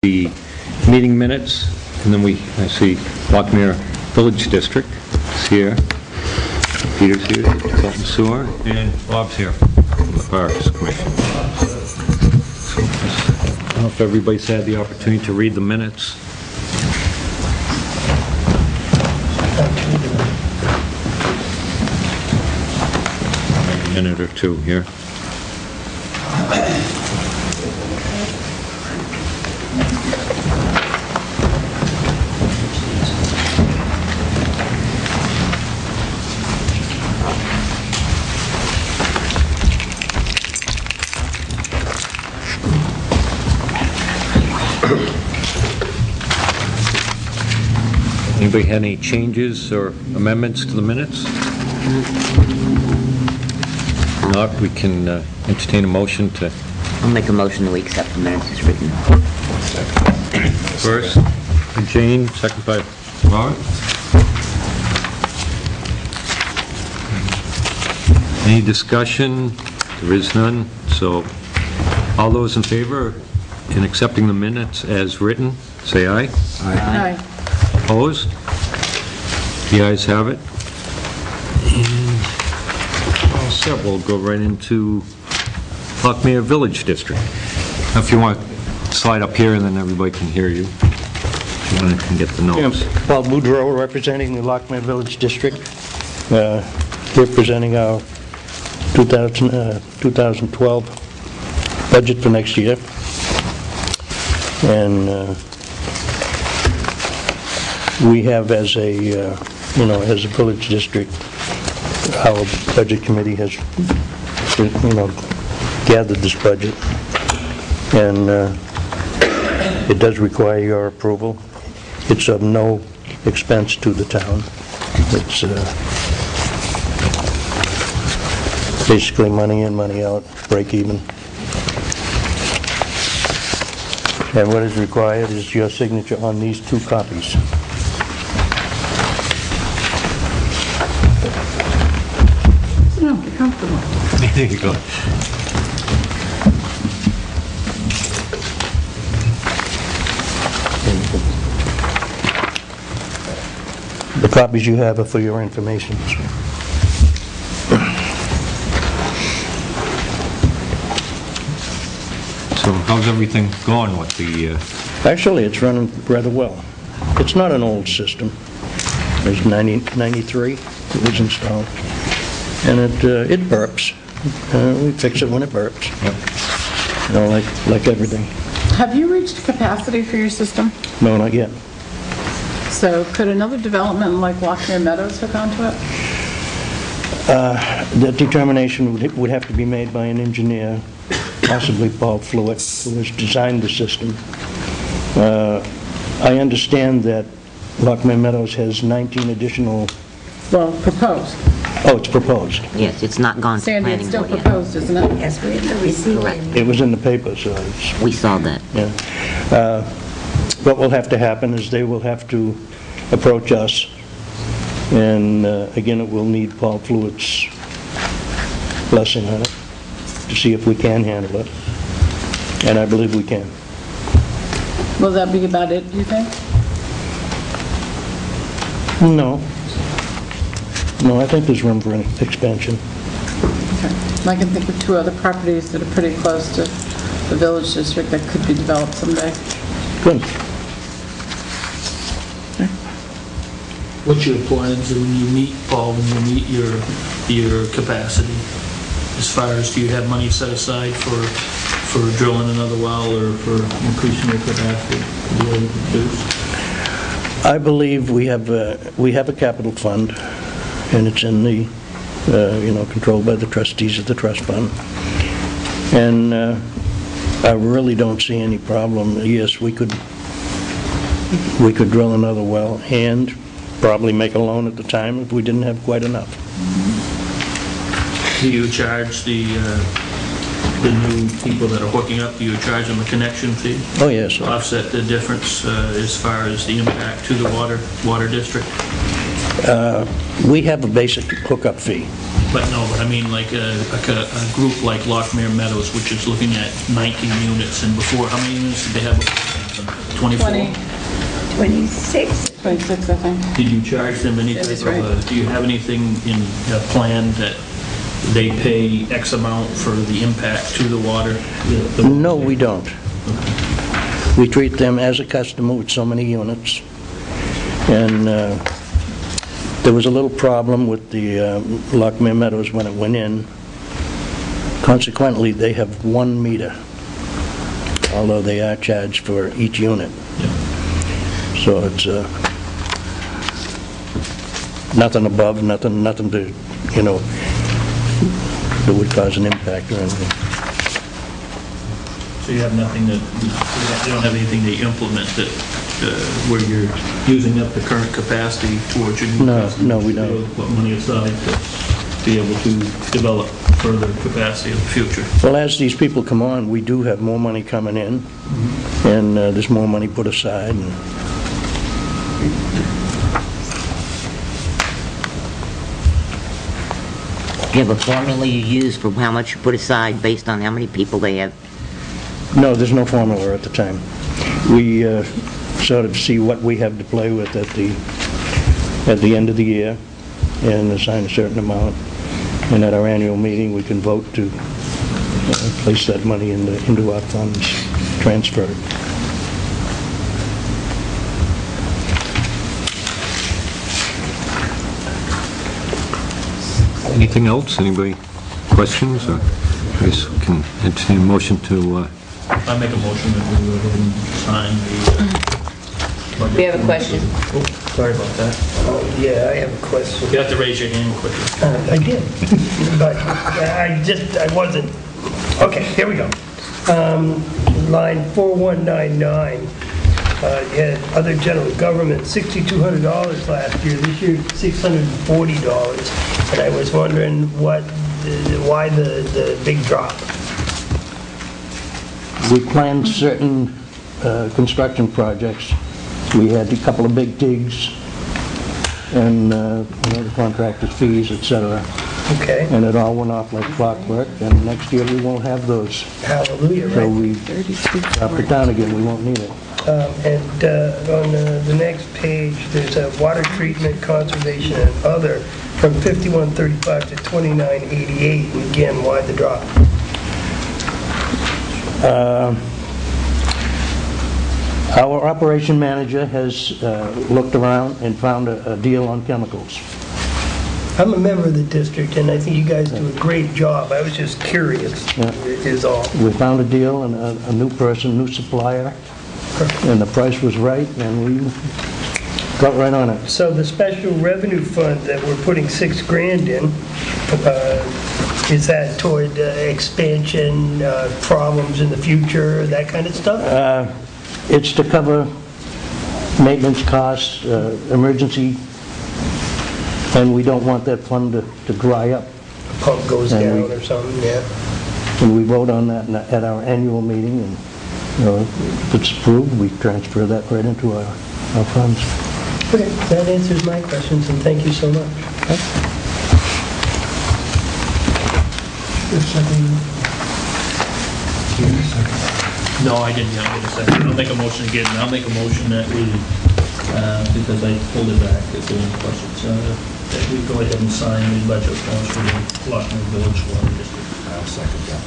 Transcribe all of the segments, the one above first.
The meeting minutes, and then I see Lockmere Village District is here, Peter's here, Tilton Sewer, and Bob's here from the Parks Commission. So, I don't know if everybody's had the opportunity to read the minutes. A minute or two here. Anybody had any changes or amendments to the minutes? If not, we can entertain a motion to... I'll make a motion that we accept the minutes as written. First, by Jane, second by Robert. Any discussion? There is none. So, all those in favor in accepting the minutes as written, say aye. Aye. Opposed? The ayes have it. And all set, we'll go right into Lockmere Village District. Now, if you want to slide up here and then everybody can hear you. If you want to can get the notes. Yeah, Paul Boudreau, representing the Lockmere Village District. We're presenting our 2012 budget for next year. And we have, as a as a village district, our budget committee has gathered this budget, and it does require your approval. It's of no expense to the town. It's basically money in, money out, break even. And what is required is your signature on these two copies. No, get comfortable. There you go. The copies you have are for your information. So how's everything going with the... Actually, it's running rather well. It's not an old system. It's 93 it was installed. And it burps. We fix it when it burps. Yep. Like everything. Have you reached capacity for your system? No, not yet. So could another development like Lockmere Meadows hook onto it? That determination would have to be made by an engineer, possibly Paul Fluitt, who has designed the system. I understand that Lockmere Meadows has 19 additional... Well, proposed. Oh, it's proposed. Yes, it's not gone to Sandy, it's planning still board yet. proposed, isn't it? Yes, we have to receive Correct. it. It was in the paper, so it's... We saw that. Yeah. What will have to happen is they will have to approach us, and again, it will need Paul Fluitt's blessing on it to see if we can handle it, and I believe we can. Will that be about it, do you think? No. No, I think there's room for an expansion. Okay. I can think of two other properties that are pretty close to the village district that could be developed someday. Good. What's your plans when you meet, Paul, when you meet your capacity? As far as, do you have money set aside for drilling another well or for increasing your capacity to be able to produce? I believe we have a capital fund, and it's in the, controlled by the trustees of the trust fund. And I really don't see any problem. Yes, we could drill another well and probably make a loan at the time if we didn't have quite enough. Do you charge the new people that are hooking up, do you charge them a connection fee? Oh, yes. To offset the difference as far as the impact to the water district? We have a basic hookup fee. But no, but I mean like a group like Lockmere Meadows, which is looking at 19 units, and before, how many units did they have? Thompson? 24? 26. 26, I think. Did you charge them any That type is of, right. do you have anything in the plan that they pay X amount for the impact to the water? No, we don't. We treat them as a customer with so many units. And there was a little problem with the Lockmere Meadows when it went in. Consequently, they have 1 meter, although they are charged for each unit. So it's nothing above, nothing to, that would cause an impact or anything. So you have nothing that, you don't have anything that you implement that, where you're using up the current capacity towards your new No, customers? no, we to be don't. able to put money aside to be able to develop further capacity in the future? Well, as these people come on, we do have more money coming in, and there's more money put aside. And Do you have a formula you use for how much you put aside based on how many people they have? no, there's no formula at the time. We sort of see what we have to play with at the end of the year and assign a certain amount. And at our annual meeting, we can vote to place that money into our funds, transfer it. Anything else? Anybody questions? Or I guess we can entertain a motion to, I make a motion that we go ahead and sign the budget. We have a question. Oh, sorry about that. Yeah, I have a question. You have to raise your hand quickly. I did, but I wasn't, okay, here we go. Line 4199, you had other general government, $6,200 last year, this year $640. And I was wondering why the big drop? We planned certain construction projects. We had a couple of big digs and the contractor's fees, etc. Okay, And it all went off like clockwork, and next year we won't have those. hallelujah, So right? we drop it down again, we won't need it. And on the next page, there's a water treatment, conservation, and other from 5135 to 2988. And again, why the drop? Our operation manager has looked around and found a deal on chemicals. I'm a member of the district, and I think you guys do a great job. I was just curious, Yeah. is all. We found a deal and a new person, new supplier, and the price was right, and we got right on it. So the special revenue fund that we're putting $6,000 in, is that toward expansion, problems in the future, that kind of stuff? It's to cover maintenance costs, emergency, and we don't want that fund to dry up. Pump goes And down we- or something, yeah. And we vote on that at our annual meeting, and if it's approved, we transfer that right into our funds. Okay, that answers my questions, and thank you so much. No, I didn't get a second. I'll make a motion again. I'll make a motion that we, because I pulled it back, if there are any questions, that we go ahead and sign the budget forms for the Lockmere Village Water District. I'll second that.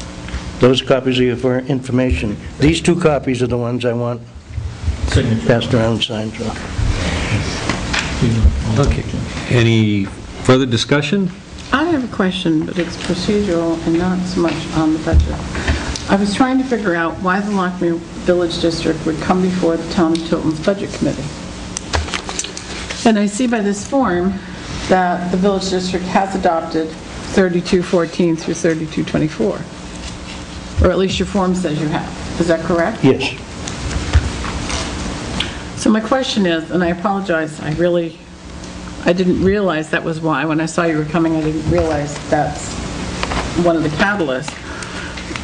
Those copies are for information. These two copies are the ones I want Signature. passed around and signed for. okay. Any further discussion? I have a question, but it's procedural and not so much on the budget. I was trying to figure out why the Lockmere Village District would come before the Town of Tilton's Budget Committee. And I see by this form that the Village District has adopted 3214 through 3224. Or at least your form says you have. Is that correct? Yes. So my question is, and I apologize, I didn't realize that was why. When I saw you were coming, I didn't realize that's one of the catalysts.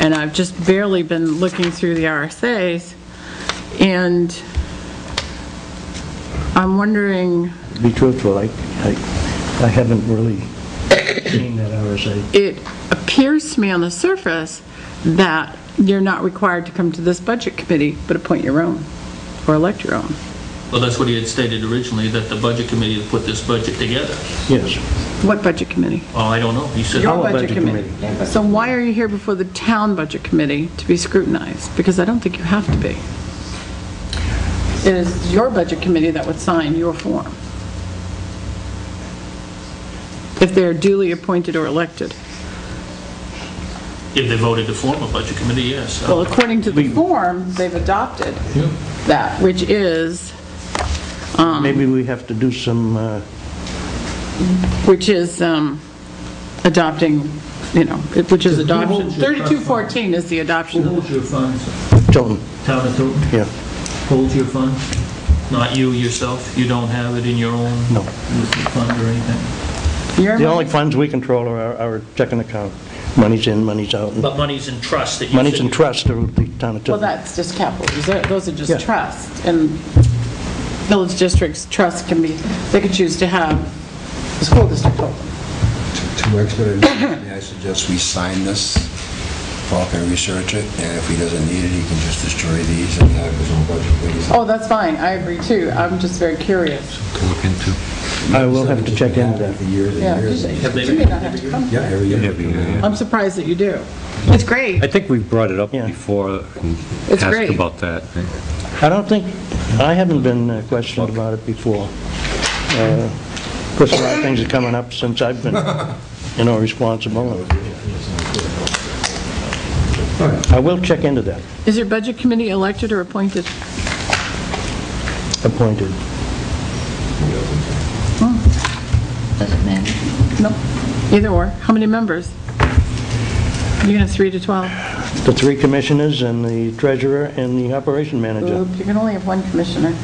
And I've just barely been looking through the RSAs, and I'm wondering, To be truthful, I haven't really seen that RSA. it appears to me on the surface that you're not required to come to this budget committee, but appoint your own. or elect your own. Well, that's what he had stated originally, that the budget committee had put this budget together. Yes. What budget committee? Oh, I don't know. He said, Your Our budget budget committee. So why are you here before the town budget committee to be scrutinized? Because I don't think you have to be. It is your budget committee that would sign your form, if they're duly appointed or elected. if they voted to form a budget committee, yes. Well, according to the form, they've adopted that, which is, Maybe we have to do some, adopting, you know, which is Who adoption. holds your trust 3214 is the Who adoption. holds your funds? Tilton, Town of Tilton yeah, holds your funds? Not you yourself? You don't have it in your own no. fund or anything? Your The only money- funds we control are our checking account. Money's in, money's out. But money's in trust that you Money's said in you- trust of the town of Well, Tilton. that's just capital reserve, those are Yeah. just trusts, and village districts' trusts can be, they could choose to have the school district hold them. To expedite it, may I suggest we sign this? Paul can research it, and if he doesn't need it, he can just destroy these and have his own budget committee. Oh, that's fine, I agree too, I'm just very curious. To look into. I will have to check into that. For years Yeah, and years. Have they- you may not have to come. Yeah, every year. Yeah. I'm surprised that you do. It's great. I think we've brought it up Yeah. before and It's asked great. about that. I don't think, I haven't been questioned about it before. Of course, a lot of things are coming up since I've been, responsible. I will check into that, Is your budget committee elected or appointed? appointed. Doesn't matter. No, either or. How many members? You can have 3 to 12. The 3 commissioners and the treasurer and the operation manager. Oop, you can only have 1 commissioner.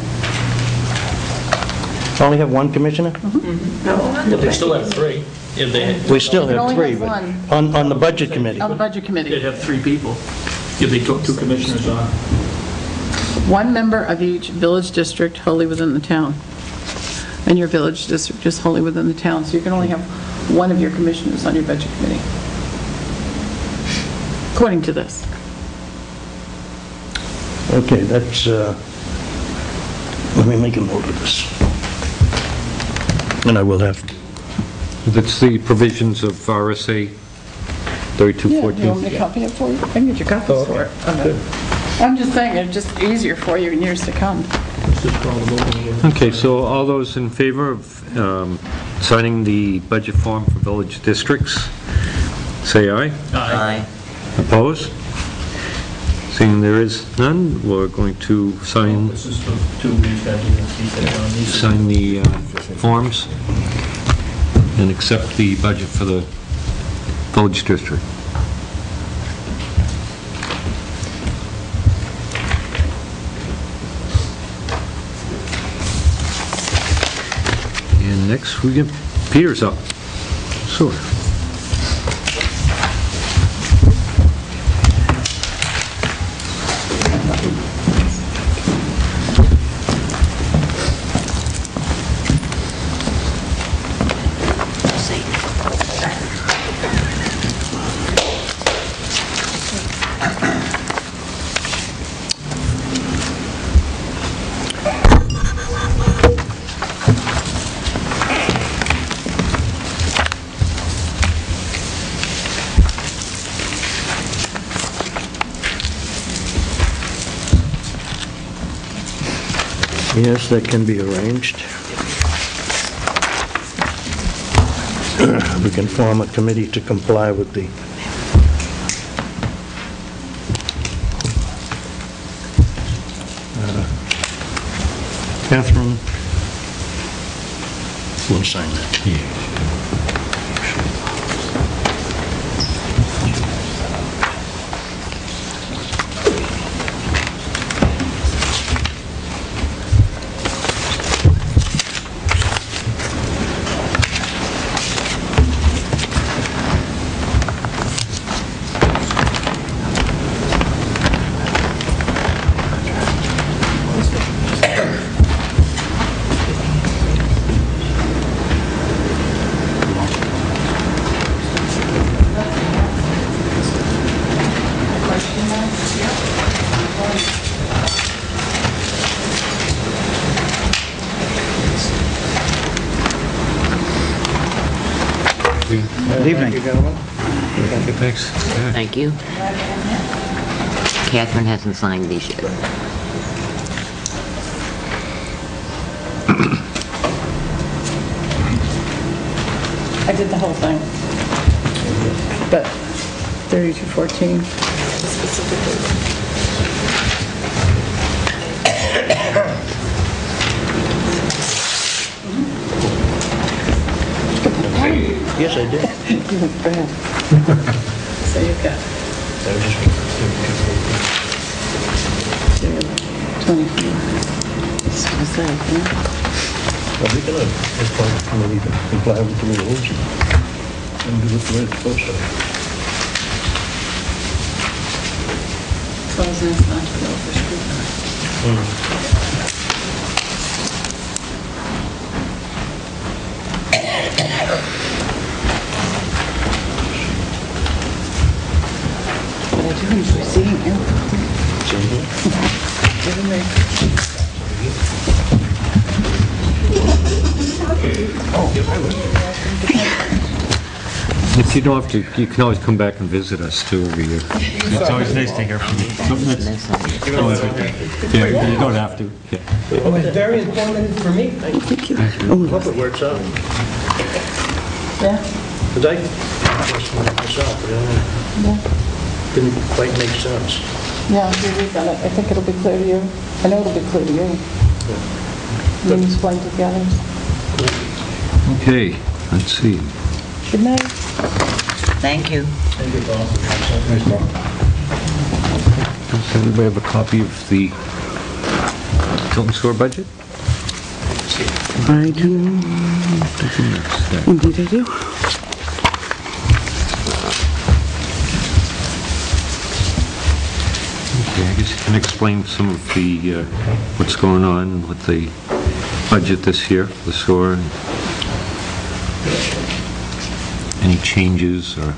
Only have 1 commissioner? But they still have 3. If they, We still You can have only 3, have but one. on the budget committee. On the budget they'd committee. have 3 people. If they took 2 commissioners on. 1 member of each village district wholly within the town. And your village district is wholly within the town, so you can only have 1 of your commissioners on your budget committee. According to this. Okay, that's, let me make a note of this. And I will have, That's the provisions of RSA 3214. You want me to copy it for you? I can get your copies for it. I'm just saying, it's just easier for you in years to come. Okay, so all those in favor of signing the budget form for village districts, say aye. Aye. Opposed? Seeing there is none, we're going to sign This is for 2 weeks, got these. sign the forms and accept the budget for the village district. And next we get Peter's up. Sewer. yes, that can be arranged. We can form a committee to comply with the Catherine will sign that. Good evening. Thank you, gentlemen. Thanks. Yeah. Thank you. Catherine hasn't signed these yet. I did the whole thing. But 3214 specifically. Yes, I did. You look bad. So you've got 24. That's what I said, yeah. Well, we can, as part of the committee, comply with the rules and do it the way it's supposed to. As long as it's not to go over scrutiny. But I do enjoy seeing you. Isn't it? If you don't have to, you can always come back and visit us too every year. It's always nice to hear from you. Something that's, yeah, you don't have to. Yeah. It was very informative for me. Thank you. Hope it works out. Yeah? Because I questioned it myself, but it didn't quite make sense. Yeah, if you read on it, I think it'll be clear to you. I know it'll be clear to you. You can explain to the others. Okay, let's see. Good night. Thank you. Does everybody have a copy of the Tilton Sewer budget? I do. Indeed I do. Okay, I guess you can explain some of the, what's going on with the budget this year, the sewer, and any changes, or,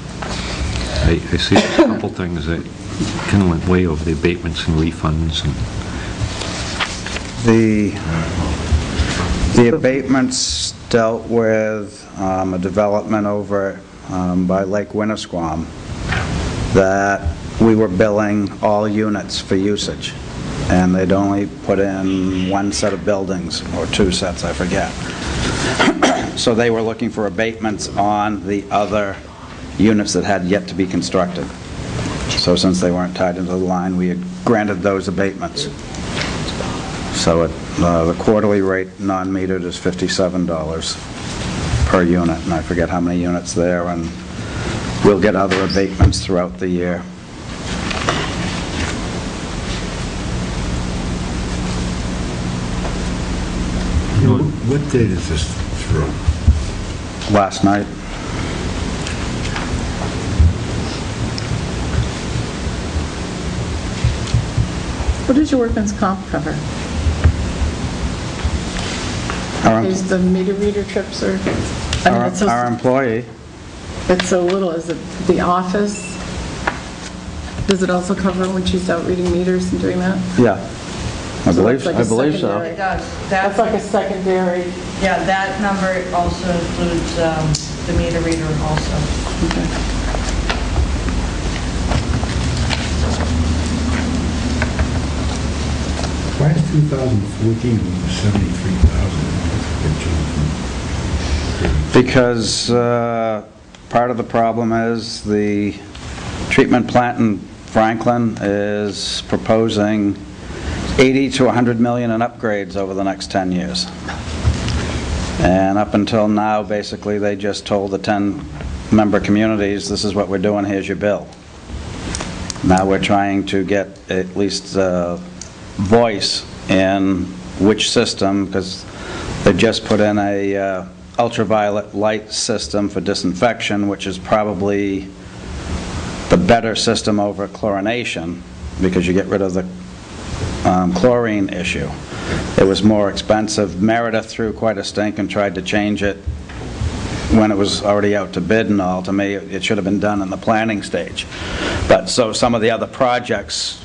I see a couple things that kind of went way over the abatements and refunds, and The abatements dealt with a development over by Lake Winnisquam that we were billing all units for usage, and they'd only put in one set of buildings, or two sets, I forget. So they were looking for abatements on the other units that had yet to be constructed. So since they weren't tied into the line, we had granted those abatements. So the quarterly rate non-metered is $57 per unit, and I forget how many units there, and we'll get other abatements throughout the year. What date is this through? Last night. What does your workman's comp cover? Our Is the meter reader trips, or? I mean, it's so- our employee, It's so little. Is it the office? Does it also cover when she's out reading meters and doing that? yeah, I So believe that's like a so. secondary- It does. That's like a secondary. Yeah, that number also includes the meter reader also. Okay. Why is 2014 was 73,000? Because part of the problem is the treatment plant in Franklin is proposing 80 to 100 million in upgrades over the next 10 years. And up until now, basically, they just told the 10-member communities, this is what we're doing, here's your bill. Now we're trying to get at least voice in which system, because they just put in a ultraviolet light system for disinfection, which is probably the better system over chlorination, because you get rid of the chlorine issue. It was more expensive. Meredith threw quite a stink and tried to change it when it was already out to bid and all. To me, it should have been done in the planning stage. But so some of the other projects,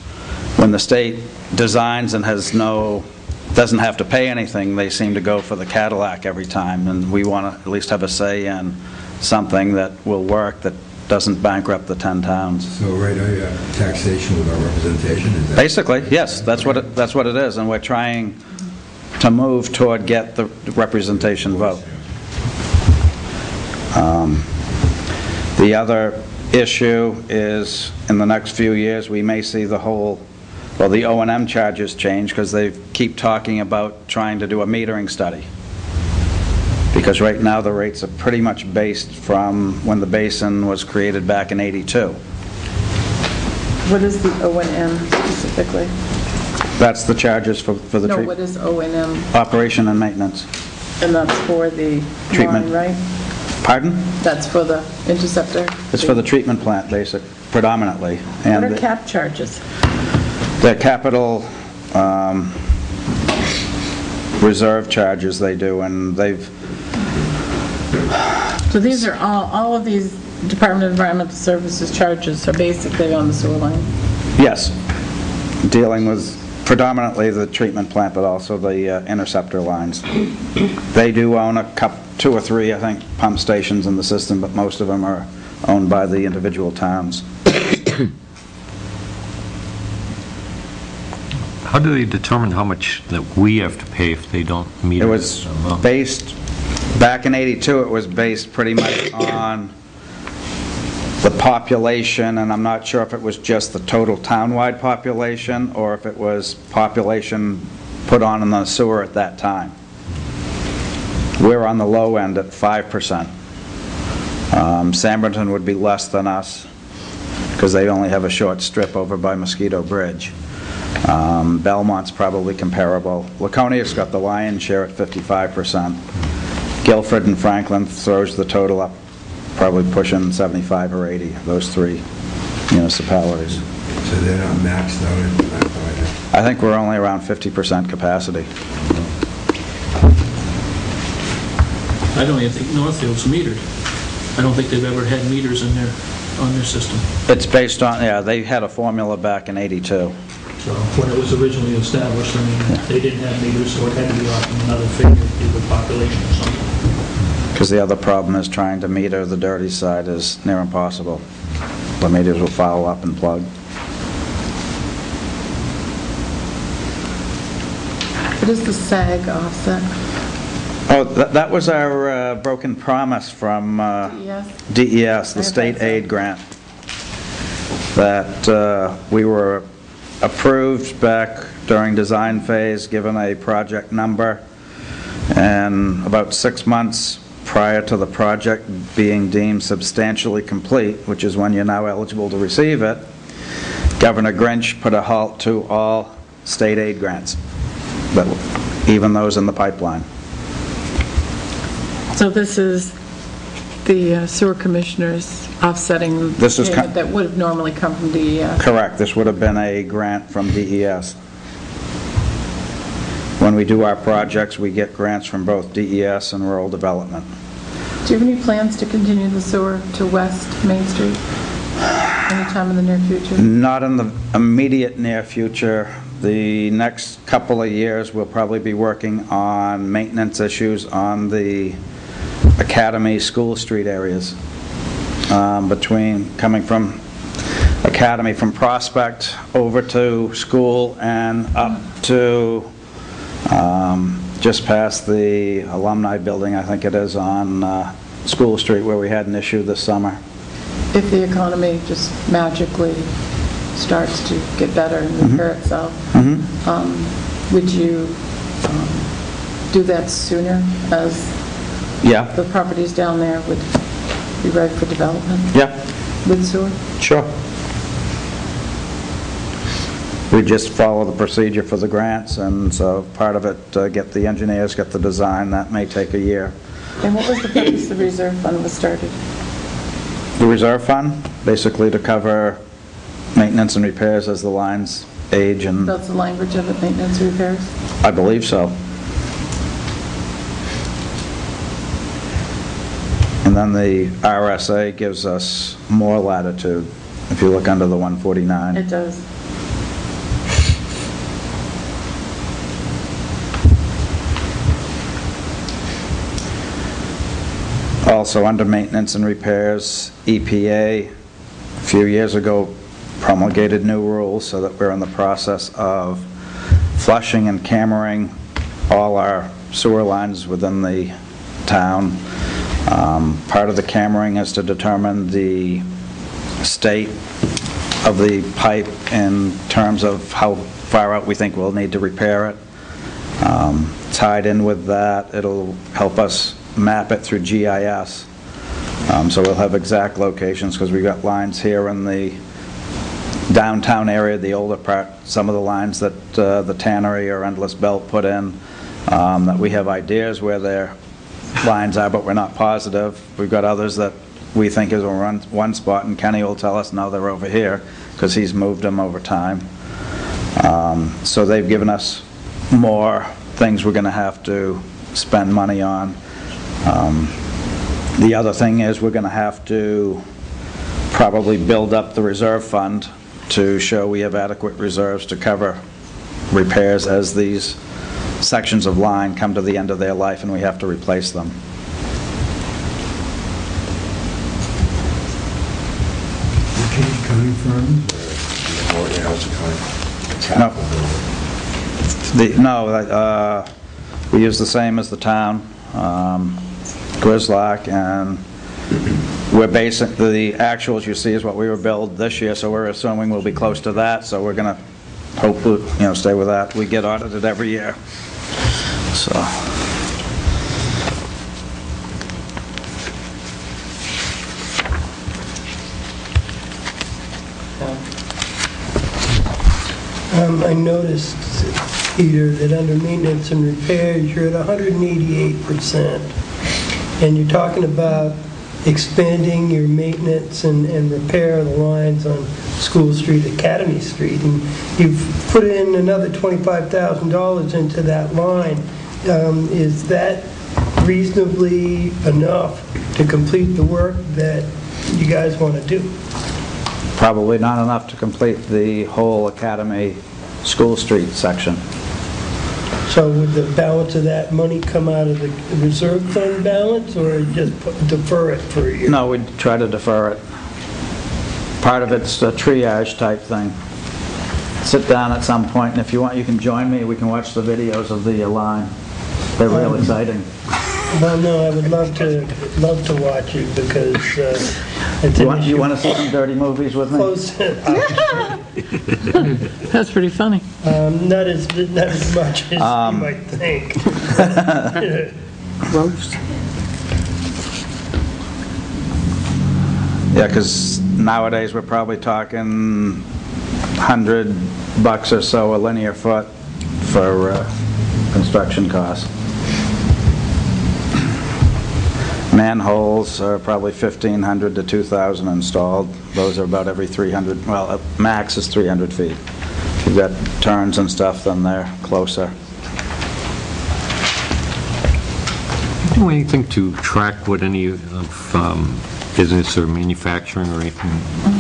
when the state designs and doesn't have to pay anything, they seem to go for the Cadillac every time, and we want to at least have a say in something that will work, that doesn't bankrupt the 10 towns. So right now you have taxation without representation, is that? Basically, yes, that's what it is, and we're trying to move toward get the representation vote. The other issue is, in the next few years, we may see the O&M charges change, because they keep talking about trying to do a metering study. Because right now the rates are pretty much based from when the basin was created back in '82. What is the O&M specifically? That's the charges for the No, treatment. what is O&M? Operation and maintenance. And that's for the Treatment. line, right? Pardon? That's for the interceptor? It's for the treatment plant, predominantly. What And are cap charges? the capital reserve charges they do, and they've, So these are all of these Department of Environmental Services charges are basically on the sewer line? yes, dealing with predominantly the treatment plant, but also the interceptor lines. They do own two or three, I think, pump stations in the system, but most of them are owned by the individual towns. How do they determine how much that we have to pay if they don't meet? It was based, back in '82, it was based pretty much on the population, and I'm not sure if it was just the total townwide population or if it was population put on in the sewer at that time. We're on the low end at 5%. Samberton would be less than us because they only have a short strip over by Mosquito Bridge. Belmont's probably comparable. Laconia's got the lion's share at 55%. Guilford and Franklin throws the total up, probably pushing 75 or 80, those three municipalities. So they're not maxed out at that point? I think we're only around 50% capacity. I don't even think Northfield's metered. I don't think they've ever had meters on their system. It's based on, yeah, they had a formula back in '82. So when it was originally established, I mean, they didn't have meters, so it had to be off of another figure, either population or something. Because the other problem is trying to meter the dirty side is near impossible. The meters will foul up and plug. What is the SAG offset? Oh, that was our broken promise from DES, the state aid grant, that we were approved back during design phase, given a project number, and about 6 months prior to the project being deemed substantially complete, which is when you're now eligible to receive it, Governor Grinch put a halt to all state aid grants, but even those in the pipeline. So this is the sewer commissioners offsetting This is payment that would have normally come from DES? Correct. This would have been a grant from DES. When we do our projects, we get grants from both DES and rural development. Do you have any plans to continue the sewer to West Main Street anytime in the near future? Not in the immediate near future. The next couple of years, we'll probably be working on maintenance issues on the Academy School Street areas, coming from Academy from Prospect over to School and up to just past the alumni building, I think it is, on School Street, where we had an issue this summer. If the economy just magically starts to get better and repair itself, would you do that sooner, as Yeah. the properties down there would be ready for development Yeah. with sewer? Sure. We just follow the procedure for the grants, and so part of it, get the engineers, get the design, that may take a year. And what was the purpose the reserve fund was started? The reserve fund, basically to cover maintenance and repairs as the lines age, and That's the language of it, maintenance and repairs? I believe so. And then the RSA gives us more latitude, if you look under the 149. It does. Also under maintenance and repairs, EPA a few years ago promulgated new rules so that we're in the process of flushing and cameraing all our sewer lines within the town. Part of the cameraing is to determine the state of the pipe in terms of how far out we think we'll need to repair it. Tied in with that, it'll help us map it through GIS. So we'll have exact locations, because we've got lines here in the downtown area, the older part, some of the lines that the tannery or endless belt put in, that we have ideas where their lines are, but we're not positive. We've got others that we think is one spot, and Kenny will tell us, no, they're over here, because he's moved them over time. So they've given us more things we're going to have to spend money on. The other thing is we're going to have to probably build up the reserve fund to show we have adequate reserves to cover repairs as these sections of line come to the end of their life and we have to replace them. Change accounting firms, or in-house accounting? No, we use the same as the town, Grizzlock, and we're basing, the actuals you see is what we were billed this year, so we're assuming we'll be close to that, so we're going to hopefully, stay with that. We get audited every year, so. I noticed, Peter, that under maintenance and repairs, you're at 188%, and you're talking about expanding your maintenance and repair of the lines on School Street, Academy Street, and you've put in another $25,000 into that line. Is that reasonably enough to complete the work that you guys want to do? Probably not enough to complete the whole Academy School Street section. So would the balance of that money come out of the reserve fund balance, or just defer it for a year? No, we'd try to defer it. Part of it's a triage type thing. Sit down at some point, and if you want, you can join me. We can watch the videos of the line. They're real exciting. Well, no, I would love to watch it, because it's an issue. You want to see some dirty movies with me? Close. That's pretty funny. Not as much as you might think. Roast. Yeah, because nowadays we're probably talking $100 or so a linear foot for construction costs. Manholes are probably 1,500 to 2,000 installed. Those are about every 300, well, max is 300 feet. If you've got turns and stuff, then they're closer. Do anything to track what any of business or manufacturing or anything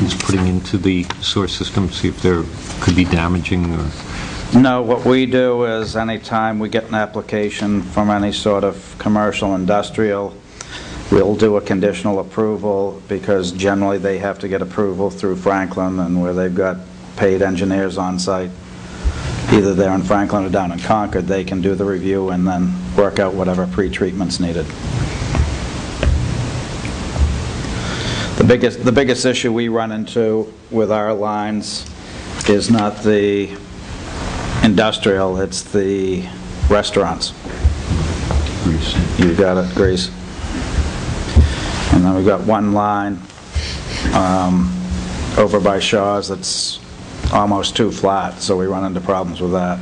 is putting into the sewer system, see if there could be damaging or... No, what we do is anytime we get an application from any sort of commercial, industrial, we'll do a conditional approval, because generally they have to get approval through Franklin, and where they've got paid engineers on site, either there in Franklin or down in Concord, they can do the review and then work out whatever pre-treatment's needed. The biggest issue we run into with our lines is not the industrial, it's the restaurants. Grease. You got it, grease. And then we've got one line over by Shaw's that's almost too flat, so we run into problems with that.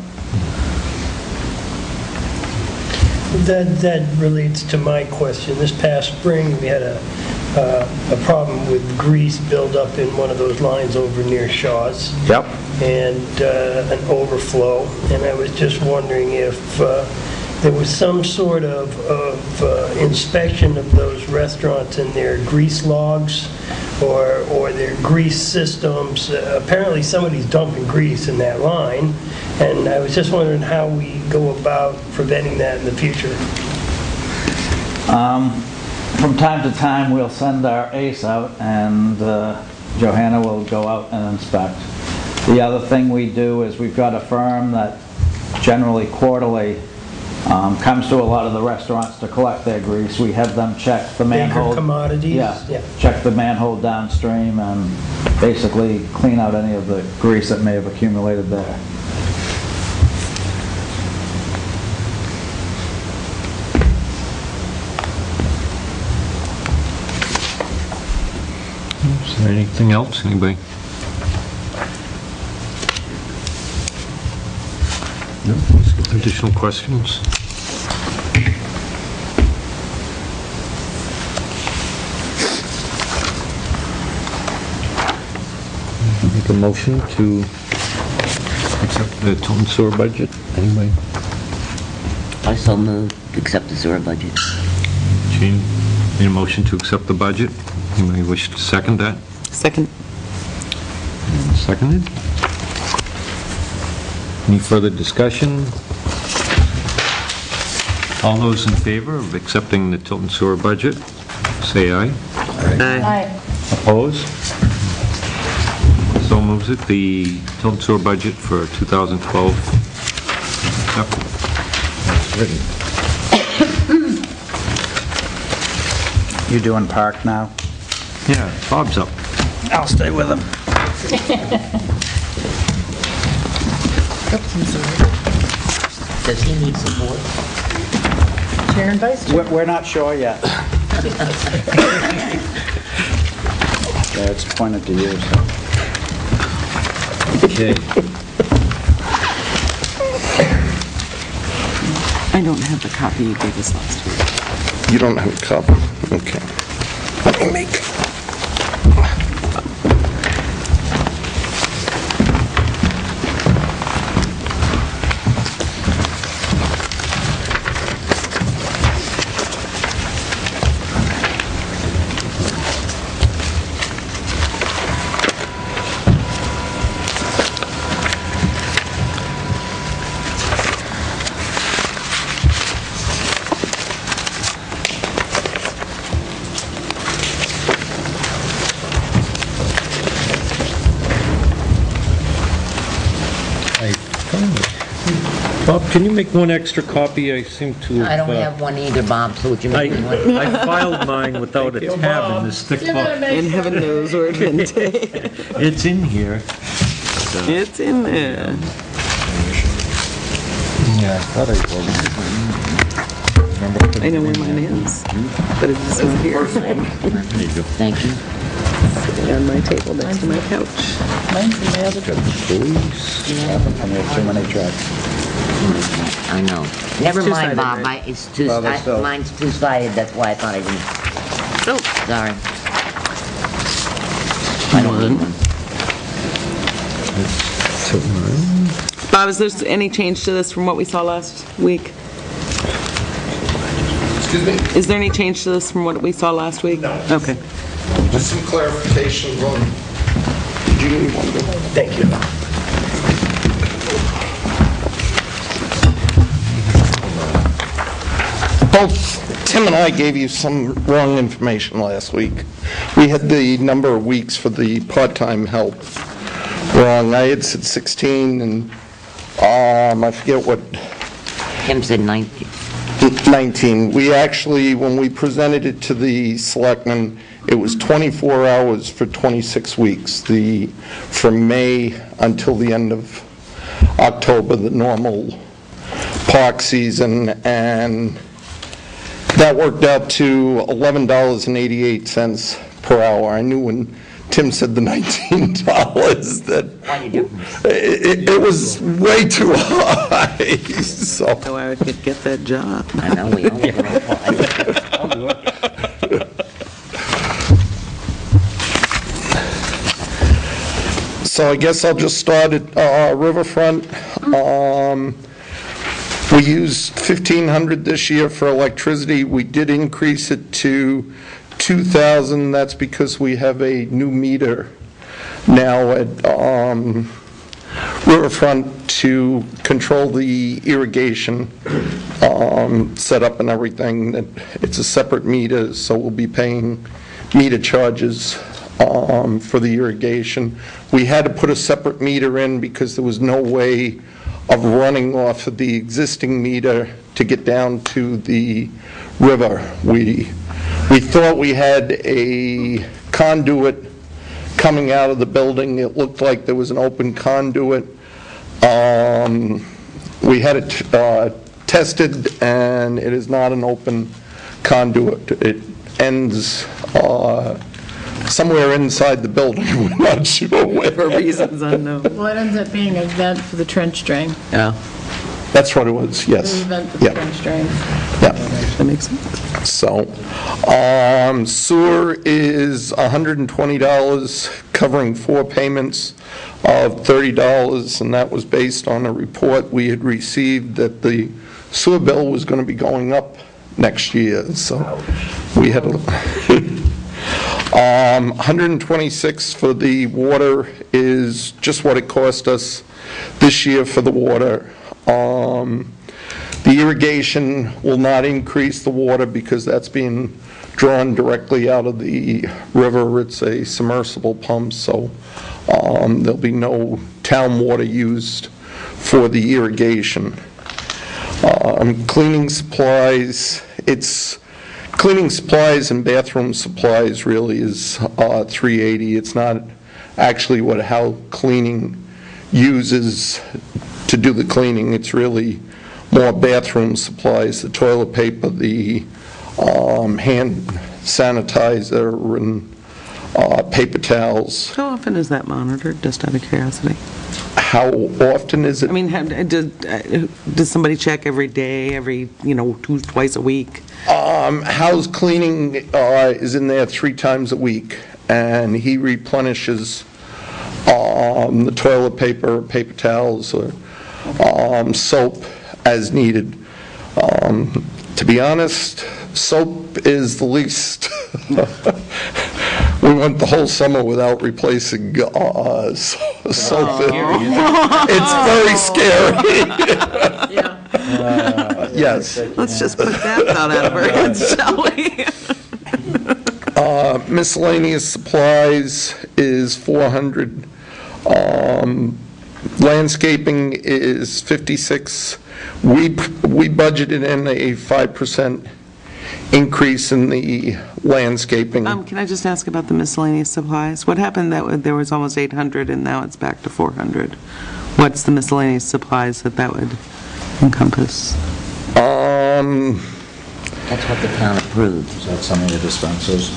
That relates to my question. This past spring, we had a problem with grease buildup in one of those lines over near Shaw's. Yep. And an overflow. And I was just wondering if there was some sort of inspection of those restaurants and their grease logs or their grease systems. Apparently somebody's dumping grease in that line, and I was just wondering how we go about preventing that in the future. from time to time, we'll send our ace out, and Johanna will go out and inspect. The other thing we do is we've got a firm that generally quarterly comes to a lot of the restaurants to collect their grease. We have them check the manhole. Baker Commodities? Yeah, check the manhole downstream and basically clean out any of the grease that may have accumulated there. Is there anything else, anybody? No? Additional questions? Make a motion to accept the Tilton sewer budget. Anybody? I so moved to accept the sewer budget. Jean made a motion to accept the budget. Anybody wish to second that? Second. And seconded. Any further discussion? All those in favor of accepting the Tilton sewer budget, say aye. Aye. Opposed? So moves it. The Tilton sewer budget for 2012 is accepted. That's written. You doing park now? Yeah, Bob's up. I'll stay with him. Does he need support? Chair and Vice Chair. We're not sure yet. Yeah, it's pointed to you, so. Okay. I don't have the copy you gave us last week. You don't have a copy? Okay. Let me make. Bob, can you make one extra copy? I seem to have... I don't have one either, Bob, so would you make me one? I filed mine without a tab in this thick book. And heaven knows where it went. It's in here. It's in there. Yeah, I thought I ordered it. I know where mine is, but it's not here. There you go. Thank you. Sitting on my table next to my couch. Mine's in my other drawer. And we have too many tracks. I know. Never two-sided, mind, Bob, right? it's two, Well, that's still- mine's two-sided, that's why I thought I didn't. Oh, Sorry. I don't need one. Bob, is there any change to this from what we saw last week? Excuse me? Is there any change to this from what we saw last week? No. Okay. Just some clarification on... Did you need one? Thank you. Both Tim and I gave you some wrong information last week. We had the number of weeks for the part-time help wrong. I had said 16, and I forget what, Kim said 19. 19. We actually, when we presented it to the selectmen, it was 24 hours for 26 weeks, from May until the end of October, the normal park season, and that worked out to $11.88 per hour. I knew when Tim said the $19 that it was way too high, so. So I could get that job. I know, we only can apply. So I guess I'll just start at Riverfront. We used $1,500 this year for electricity. We did increase it to $2,000. That's because we have a new meter now at Riverfront to control the irrigation. set up and everything, that it's a separate meter, so we'll be paying meter charges for the irrigation. We had to put a separate meter in because there was no way of running off of the existing meter to get down to the river. We thought we had a conduit coming out of the building. It looked like there was an open conduit. We had it tested, and it is not an open conduit. It ends somewhere inside the building. We're not sure where. For reasons unknown. Well, it ends up being a vent for the trench drain. Yeah, That's what it was, yes. The vent for the Yeah. trench drain. Yeah. that makes sense. So, sewer is $120, covering 4 payments of $30, and that was based on a report we had received that the sewer bill was going to be going up next year, so we had a... 126 for the water is just what it cost us this year for the water. The irrigation will not increase the water because that's being drawn directly out of the river. It's a submersible pump, so there'll be no town water used for the irrigation. Cleaning supplies, cleaning supplies and bathroom supplies really is $380. It's not actually what how cleaning uses to do the cleaning. It's really more bathroom supplies, the toilet paper, the hand sanitizer, and paper towels. How often is that monitored, just out of curiosity? How often is it? I mean, does somebody check every day, twice a week? House cleaning is in there 3 times a week, and he replenishes the toilet paper, paper towels, or soap as needed. To be honest, soap is the least. We went the whole summer without replacing soap. It's very scary. Yes. Let's just put that out of our heads, shall we? Miscellaneous supplies is $400. Landscaping is $56. We budgeted in a 5% increase in the landscaping. Can I just ask about the miscellaneous supplies? What happened that there was almost 800 and now it's back to 400? What's the miscellaneous supplies that would encompass? That's what the town approved. Is that some of the dispensers?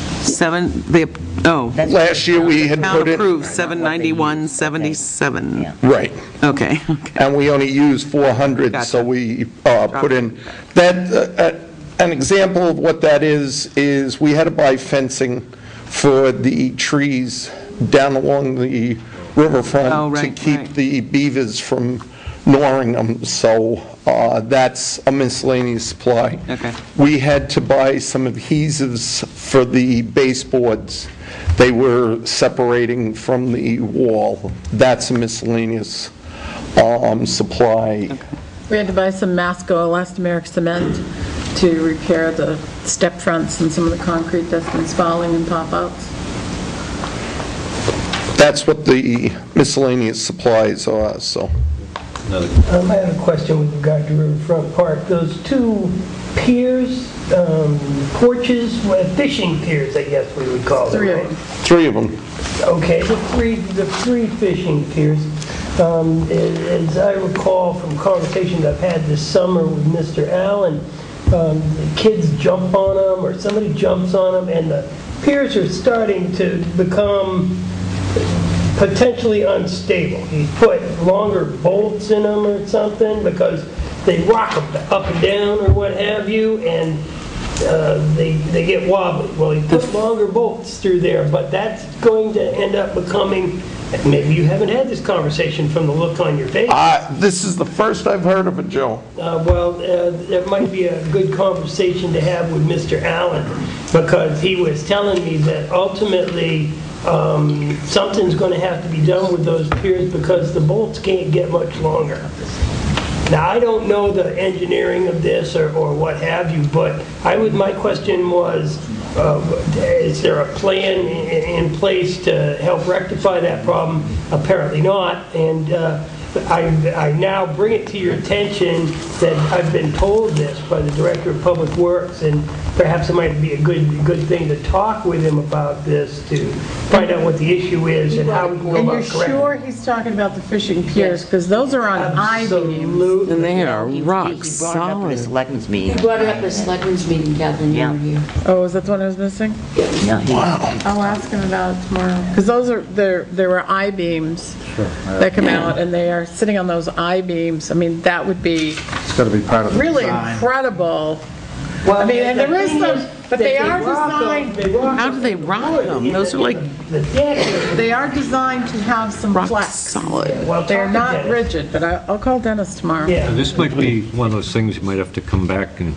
Last year we had Town put in... approved 791.77. Yeah. Right. Okay. And we only used 400, Gotcha. so we put in... That, an example of what that is we had to buy fencing for the trees down along the riverfront to keep the beavers from gnawing them, so that's a miscellaneous supply. Okay. We had to buy some adhesives for the baseboards. They were separating from the wall. That's a miscellaneous supply. Okay. We had to buy some Masco elastomeric cement to repair the step fronts and some of the concrete that's been spalling and pop-outs. That's what the miscellaneous supplies are, so. I have a question with regard to Riverfront Park. Those 2 piers, porches, fishing piers, I guess we would call them. 3 of right? them. 3 of them. Okay, the three fishing piers. As I recall from conversations I've had this summer with Mr. Allen, the kids jump on them or somebody jumps on them, and the piers are starting to become potentially unstable. He's put longer bolts in them or something because they rock them up and down or what have you, and they get wobbly. Well, he put longer bolts through there, but that's going to end up becoming, maybe you haven't had this conversation from the look on your face. This is the first I've heard of it, Joe. There might be a good conversation to have with Mr. Allen, because he was telling me that ultimately something's going to have to be done with those piers because the bolts can't get much longer. Now, I don't know the engineering of this or what have you, but my question was, is there a plan in place to help rectify that problem? Apparently not, and I now bring it to your attention that I've been told this by the Director of Public Works, and perhaps it might be a good thing to talk with him about this to find out what the issue is and how we can go And about you're correcting sure it. he's talking about the fishing piers, because those are on I-beams. Absolutely. And they are He rock brought it up at solid. the selectmen's He meeting. brought it up at Selectmen's meeting, Kathleen, you were here. Oh, is that the one I was missing? Yeah, he- I'll ask him about it tomorrow. Because there were I-beams that come out, and they are sitting on those I-beams. I mean, that would be It's got to be part of the really design. incredible. Well, I mean, and the there is thing some, is but that they are rock them- designed, rock How do they them rock wood them? in Those the- are like the deck. they are designed to have some rock flex. solid. Well, They're talk to not Dennis. rigid, but I'll call Dennis tomorrow. Yeah. This might be one of those things you might have to come back and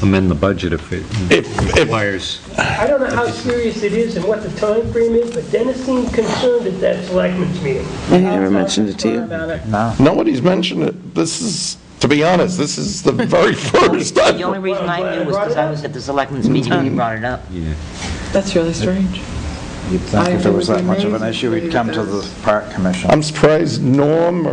amend the budget if it requires. I don't know how serious it is and what the time frame is, but Dennis seemed concerned at that Selectmen's meeting. And he never mentioned it to you? About it. Nobody's mentioned it. This is, to be honest, this is the very first The time. only reason I knew was because I was at the selectmen's meeting when you brought it up. Yeah. That's really strange. You'd think if it was that much of an issue, we'd come to the Park Commission. I'm surprised Norm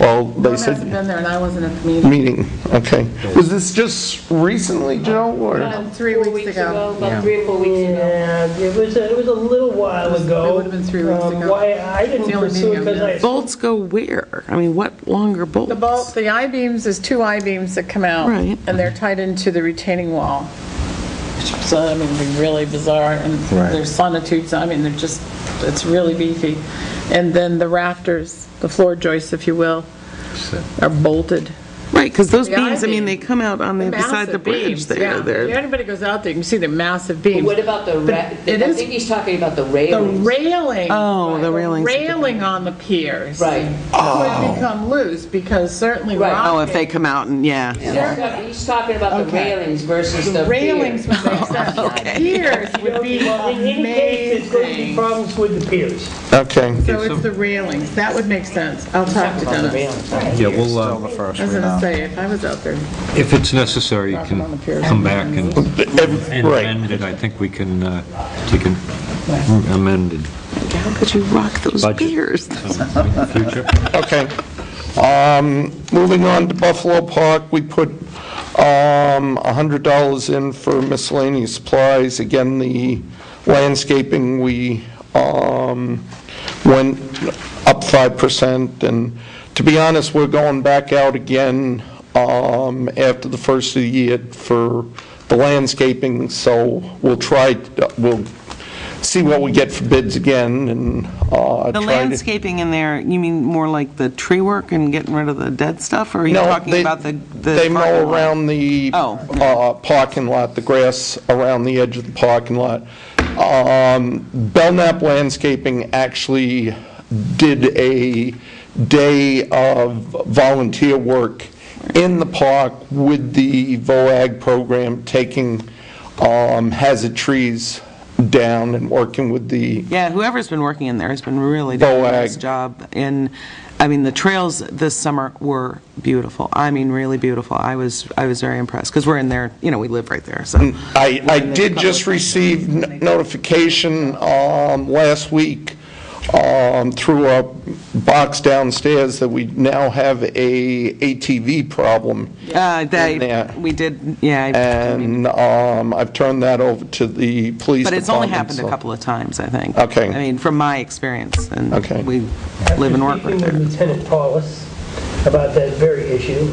well, Norm they hasn't said been there, and I wasn't at the meeting. meeting, okay. Was this just recently, Joe, or? 3 weeks ago. About 3 or 4 weeks ago. And it was a little while ago. It would have been 3 weeks ago. Why I didn't It's the only pursue it meeting I've because I... missed. Bolts go where? I mean, what longer bolts? The I-beams, there's 2 I-beams that come out. Right. And they're tied into the retaining wall. So, I mean, it'd be really bizarre, and there's sonotubes, I mean, it's really beefy. And then the rafters, the floor joists, if you will, are bolted. Right, because those The beams, I mean, I-beam. they come out on the beside the Massive bridge beams, there. yeah. If They're, anybody goes out there, you can see the massive beams. What about the, it I is- think he's talking about the The railings. railing. oh, the railings. Railing on the piers. Right. Could become loose, because certainly Right. rock. Oh, if they come out and, yeah. He's talking about the Okay. railings versus The the railings pier. would make sense. The piers would be Well, in any case, there's going to be amazing. problems with the piers. Okay. So it's the railings, that would make sense. I'll talk to Dennis. Yeah, we'll, Still the first I was we gonna know. say, if I was out there, if it's necessary, you Rocking on the piers. can come back and Right. amend it. I think we can amend it. How could you rock those Budget. piers? So, in the future. Okay. Moving on to Buffalo Park, we put $100 in for miscellaneous supplies. Again, the landscaping, we went up 5%, and to be honest, we're going back out again after the first of the year for the landscaping, so we'll see what we get for bids again, and The try to... landscaping in there, you mean more like the tree work and getting rid of the dead stuff? Or are you No, talking they- about the They mow parking lot? around the Oh. parking lot, the grass around the edge of the parking lot. Belknap Landscaping actually did a day of volunteer work in the park with the VOAG program, taking hazard trees down and working with the Yeah, whoever's been working in there has been really doing a nice Boag. job. And, I mean, the trails this summer were beautiful. I mean, really beautiful. I was very impressed, because we're in there, you know, we live right there, so. I did just receive notification last week through a box downstairs that we now have a ATV problem. there. We did, yeah. And I've turned that over to the police department. But it's only happened a so- couple of times, I think. Okay. I mean, from my experience, and Okay. we live and work right Speaking there. with Lieutenant Paulus about that very issue,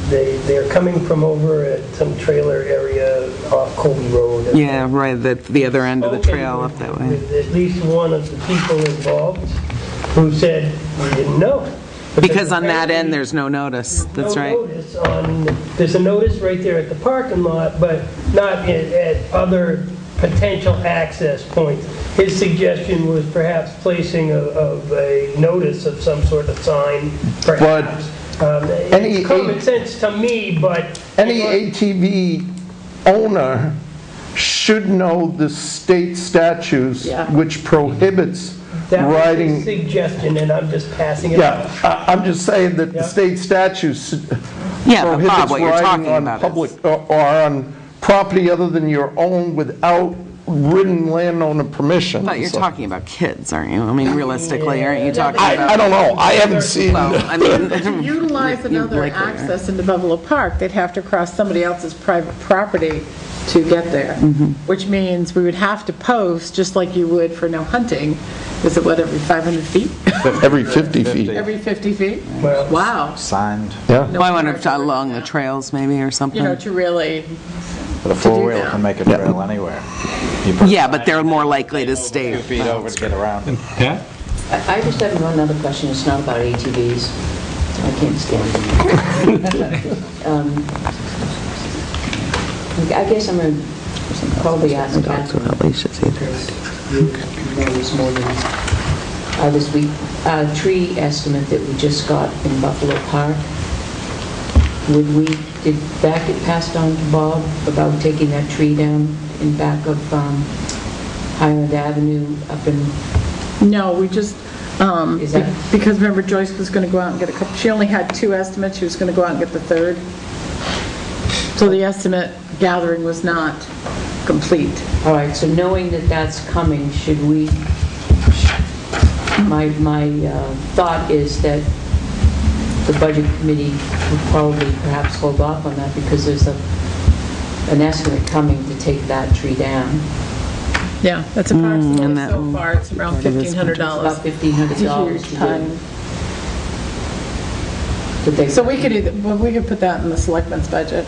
they're coming from over at some trailer area off Colby Road. Yeah, right, the other end of the trail up that way. With at least one of the people involved who said, we didn't know. Because on that end, there's no notice, that's No right. notice there's a notice right there at the parking lot, but not at other potential access points. His suggestion was perhaps placing of a notice of some sort of sign, perhaps. It's common sense to me, but... Any ATV owner should know the state statutes Yeah. which prohibits That was riding... a suggestion, and I'm just passing it on. Yeah, I'm just saying that the Yeah. state statute Yeah, but Bob, prohibits what you're riding talking on about is... public, or on property other than your own without written landowner permission. But you're So- talking about kids, aren't you? I mean, realistically, aren't you talking about... I don't know, I haven't seen... Well, I mean... To utilize you another likely are. access into Buffalo Park, they'd have to cross somebody else's private property to get there, which means we would have to post, just like you would for no hunting, is it what, every 500 feet? Every 50 feet. Every 50 feet? Well, Wow. Signed, Yeah. Well, I wonder if along the trails maybe or something. You know, to really, but a four-wheeler can make a trail anywhere. You put Yeah, but they're more likely to stay. 2 feet over to get around. Pat? I just have one other question, it's not about ATVs. I can't stand them. I guess I'm going to probably ask Dogs Catherine, without leashes either. you know this more than this week, tree estimate that we just got in Buffalo Park. Did that get passed on to Bob about taking that tree down in back of Highland Avenue up in, no, we just, Is that- because remember Joyce was going to go out and get a couple, she only had 2 estimates, she was going to go out and get the 3rd. So the estimate gathering was not complete. all right, so knowing that that's coming, should we, my thought is that the Budget Committee would probably perhaps hold off on that because there's an estimate coming to take that tree down. Yeah, that's approximately, and that so far, it's around part of this $1,500. About $1,500. It's a huge to do. time. But they- So we could either, well, we could put that in the selectmen's budget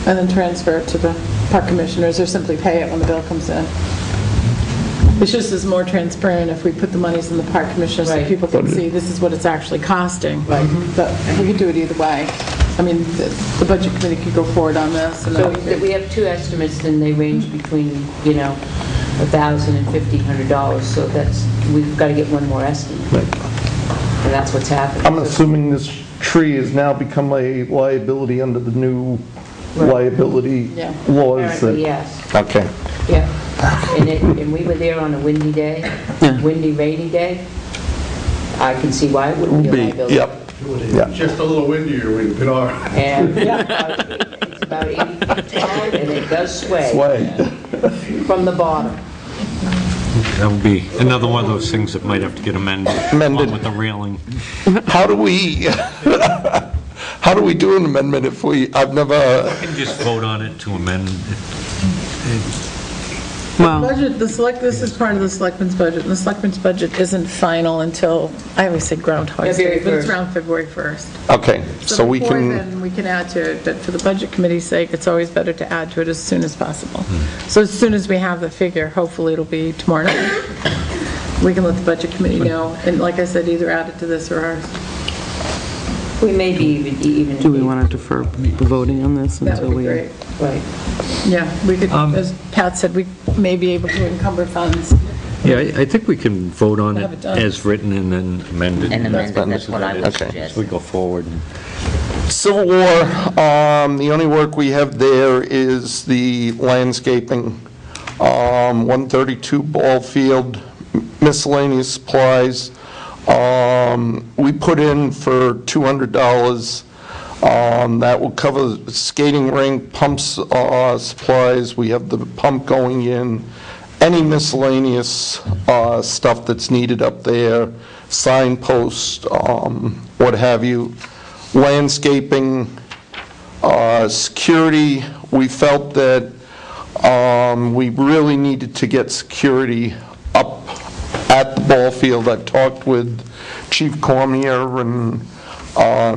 and then transfer it to the park commissioners or simply pay it when the bill comes in. It's just as more transparent if we put the monies in the park commissioners so Right. people can see this is what it's actually costing. Right. But we could do it either way. I mean, the budget committee could go forward on this and So then we that could, we have 2 estimates, and they range between, you know, $1,000 and $1,500, so that's, we've got to get one more estimate. And that's what's happening. I'm assuming this tree has now become a liability under the new Right. liability Yeah. laws. Apparently, that- yes, Okay. yeah. And we were there on a windy day, windy, rainy day. I can see why it wouldn't be a liability. Yep. Yeah. Just a little windier, we can all... And it's about 80 feet tall, and it does sway Way. from the bottom. That would be another one of those things that might have to get amended. Amended. Along with the railing. How do we, how do we do an amendment if I've never, You can just vote on it to amend it. Well, budget, this is part of the selectmen's budget, and the selectmen's budget isn't final until, I always say Groundhog February Day, but it's 1st. around February 1st. okay, so we before can, then, we can add to it, but for the budget committee's sake, it's always better to add to it as soon as possible. So as soon as we have the figure, hopefully it'll be tomorrow night, we can let the budget committee know, and like I said, either add it to this or ours. We may be even... do we want to defer voting on this That until would we... be great. Right. Yeah, we could, as Pat said, we may be able to encumber funds. Yeah, I think we can vote on Have it it done. as written and then amend it. And amend it, that's what I would Okay. suggest. So we go forward. Civil War, the only work we have there is the landscaping, 132 ball field, miscellaneous supplies. We put in for $200. That will cover skating rink, pumps, supplies. We have the pump going in, any miscellaneous stuff that's needed up there, signposts, what have you. Landscaping, security. We felt that we really needed to get security up at the ball field. I've talked with Chief Cormier, and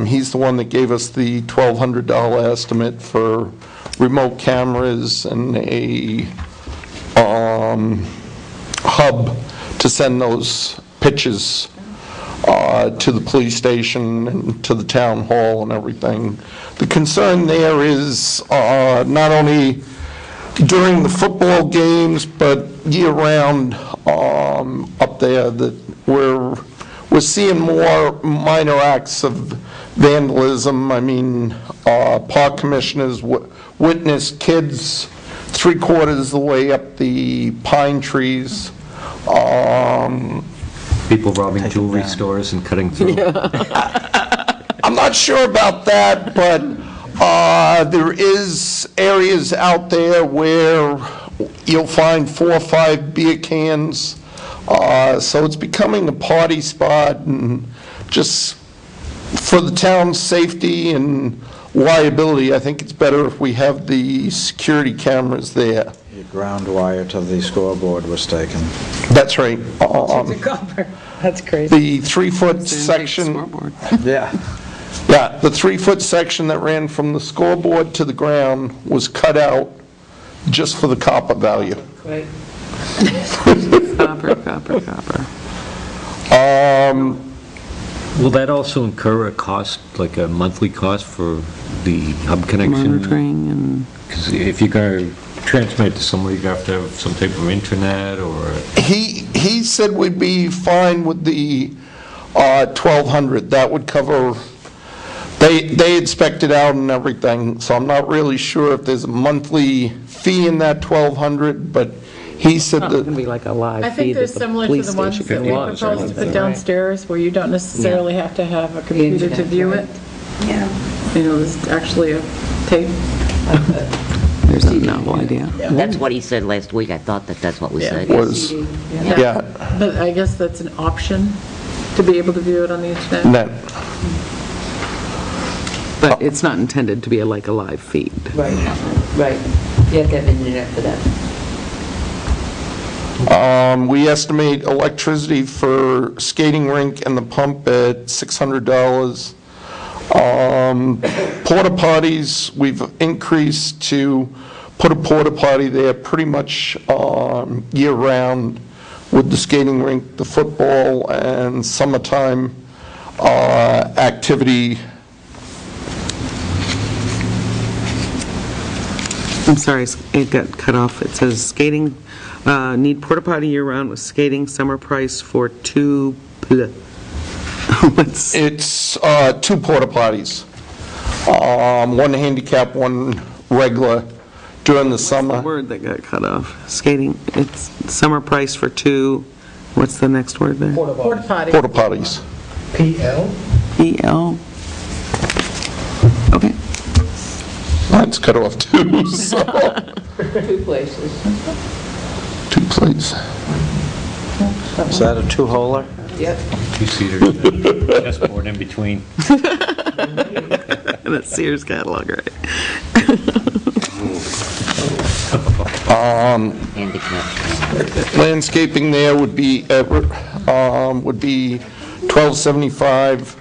he's the one that gave us the $1,200 estimate for remote cameras and a hub to send those pictures to the police station and to the town hall and everything. The concern there is not only during the football games, but year-round up there, that we're seeing more minor acts of vandalism. I mean, park commissioners witnessed kids 3/4 of the way up the pine trees People robbing jewelry stores and cutting through. I'm not sure about that, but there is areas out there where you'll find 4 or 5 beer cans. So it's becoming a party spot, and just for the town's safety and liability, I think it's better if we have the security cameras there. The ground wire to the scoreboard was taken. That's right. That's crazy. The 3-foot section. Yeah. Yeah, the 3-foot section that ran from the scoreboard to the ground was cut out just for the copper value. Right. Copper. Will that also incur a cost, like a monthly cost for the hub connection? Monitoring and... Because if you're going to transmit to somewhere, you have to have some type of internet or... He said we'd be fine with the 1,200. That would cover... They had spec'd it out and everything, so I'm not really sure if there's a monthly fee in that 1,200, but he said It's that... going to be like a live I think feed they're at the similar to police the ones station. that we proposed to put downstairs, where you don't necessarily have to have a computer to view it. Yeah. You know, there's actually a tape. There's a novel idea. That's what he said last week. I thought that's what was said. Was, yeah. But I guess that's an option, to be able to view it on the internet. Net. But it's not intended to be like a live feed. Right. You have to have internet for that. We estimate electricity for skating rink and the pump at $600. Porta potties, we've increased to put a porta potty there pretty much year-round with the skating rink, the football, and summertime activity. I'm sorry, it got cut off. It says skating, need porta potty year-round with skating, summer price for 2... What's... It's 2 porta potties. One handicap, one regular during the summer. The word that got cut off. Skating, it's summer price for 2, what's the next word there? Porta potty. Porta potties. PL? E-L. Okay. Mine's cut off too, so. 2 places. 2 places. Is that a 2-holer? Yep. 2-seater, chessboard in between. And a Sears catalog, right? Landscaping there would be $1,275.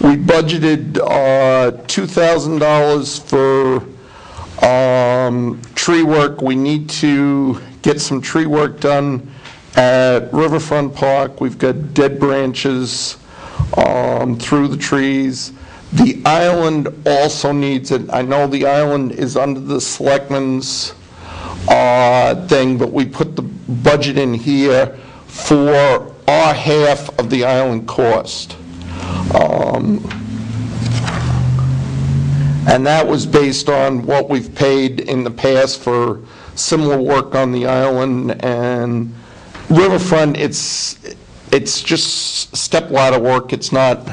We budgeted $2,000 for tree work. We need to get some tree work done at Riverfront Park. We've got dead branches through the trees. The island also needs it. I know the island is under the selectmen's thing, but we put the budget in here for our half of the island cost. And that was based on what we've paid in the past for similar work on the island. And Riverfront, it's just step ladder work. It's not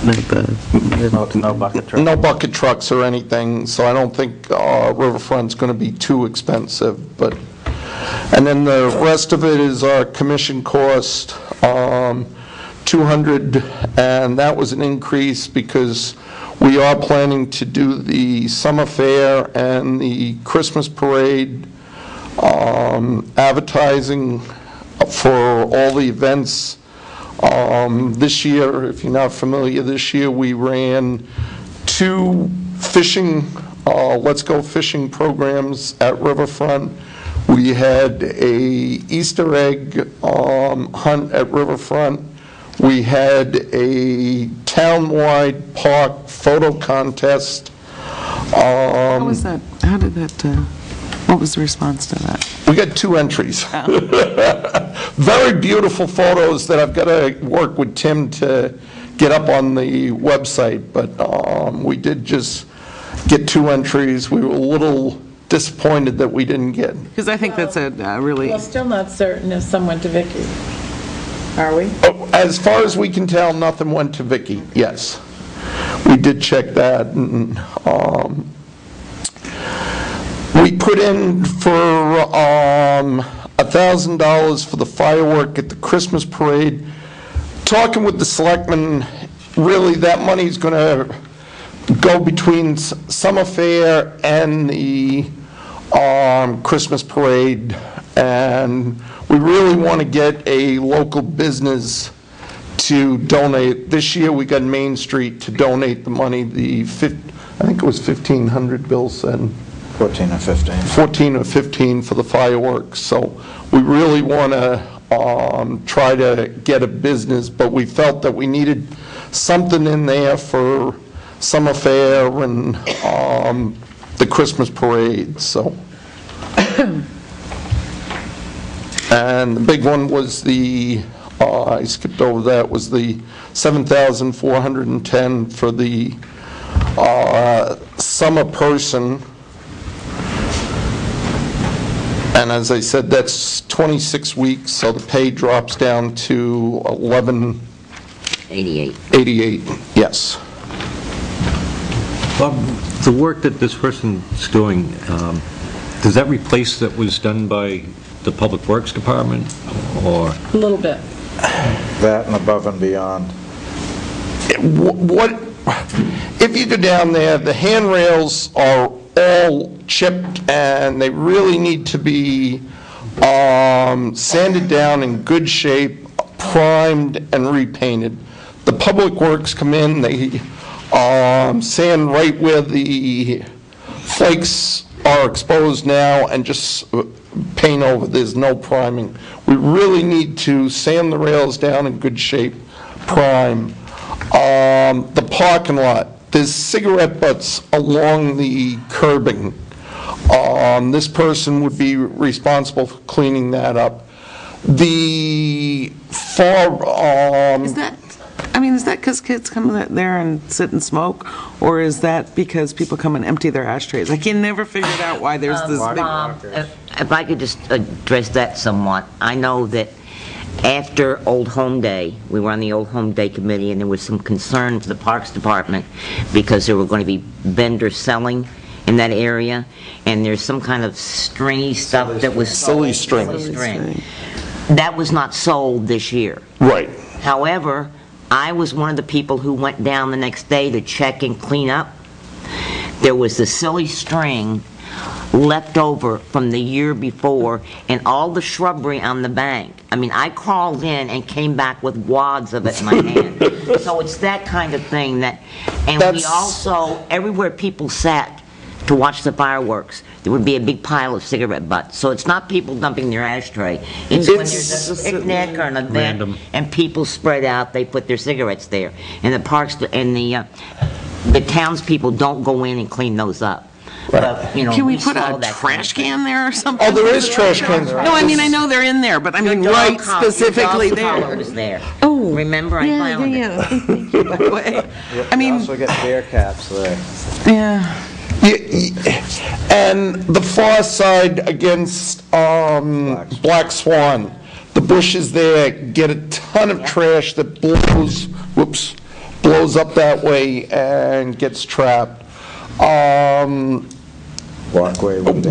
No bucket truck. no bucket trucks or anything, so I don't think Riverfront's going to be too expensive. But and then the rest of it is our commission cost, 200, and that was an increase because we are planning to do the summer fair and the Christmas parade, advertising for all the events. This year, if you're not familiar, this year we ran 2 fishing, Let's Go Fishing programs at Riverfront. We had a Easter egg hunt at Riverfront. We had a town-wide park photo contest. How was that? How did that, what was the response to that? We got 2 entries. Very beautiful photos that I've got to work with Tim to get up on the website, but we did just get 2 entries. We were a little disappointed that we didn't get. Because I think that's a really, Well, still not certain if some went to Vicky. Are we? As far as we can tell, nothing went to Vicky, yes. We did check that, and we put in for $1,000 for the firework at the Christmas parade. Talking with the selectmen, really, that money's going to go between summer fair and the Christmas parade, and we really want to get a local business to donate. This year, we got Main Street to donate the money, I think it was 1,500, Bill said. 14 or 15. 14 or 15 for the fireworks, so we really want to try to get a business, but we felt that we needed something in there for summer fair and the Christmas parade, so. And the big one was I skipped over that, was the $7,410 for the summer person. And as I said, that's 26 weeks, so the pay drops down to 1188, yes. Bob, the work that this person's doing, does that replace that was done by the Public Works Department, or? A little bit. That and above and beyond. If you go down there, the handrails are all chipped, and they really need to be sanded down in good shape, primed, and repainted. The Public Works come in, they sand right where the flakes are exposed now and just paint over. There's no priming. We really need to sand the rails down in good shape, prime. The parking lot, there's cigarette butts along the curbing. This person would be responsible for cleaning that up. The far... is that because kids come there and sit and smoke, or is that because people come and empty their ashtrays? I can never figure out why there's this big... If I could just address that somewhat, I know that after Old Home Day, we were on the Old Home Day committee, and there was some concern for the Parks Department because there were going to be vendors selling in that area, and there's some kind of stringy stuff that was silly string. That was not sold this year. Right. However, I was one of the people who went down the next day to check and clean up. There was the silly string left over from the year before, and all the shrubbery on the bank. I mean, I crawled in and came back with wads of it in my hand. So it's that kind of thing that, and we also, everywhere people sat to watch the fireworks, there would be a big pile of cigarette butts. So it's not people dumping their ashtray. It's when there's a picnic or an event, random, and people spread out, they put their cigarettes there. And the parks and the townspeople don't go in and clean those up. Right. But, you know, Can we put a trash can there or something? Oh, there is trash cans. No, I mean, I know they're in there, but I mean, right specifically there. Was there. Oh. Remember, I found it. Thank you, by the way. I mean... You also get bear caps there. Yeah. And the far side against Black Swan, the bushes there get a ton of trash that blows up that way and gets trapped. Walkways. But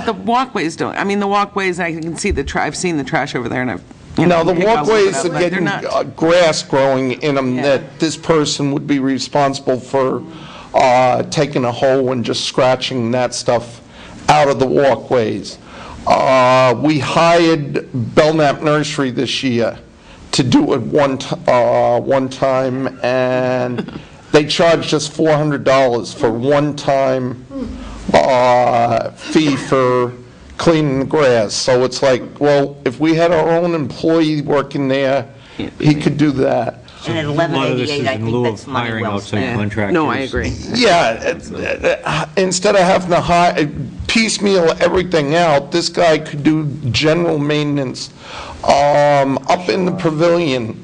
the walkways don't. I mean, the walkways, I can see I've seen the trash over there, and I've... No, the walkways are getting grass growing in them that this person would be responsible for taking a hoe and just scratching that stuff out of the walkways. We hired Belknap Nursery this year to do it one time, and they charged us $400 for one-time fee for cleaning the grass. So it's like, well, if we had our own employee working there, he could do that. And at 1188, I think that's money well spent. No, I agree. Yeah, instead of having to piecemeal everything out, this guy could do general maintenance up in the pavilion.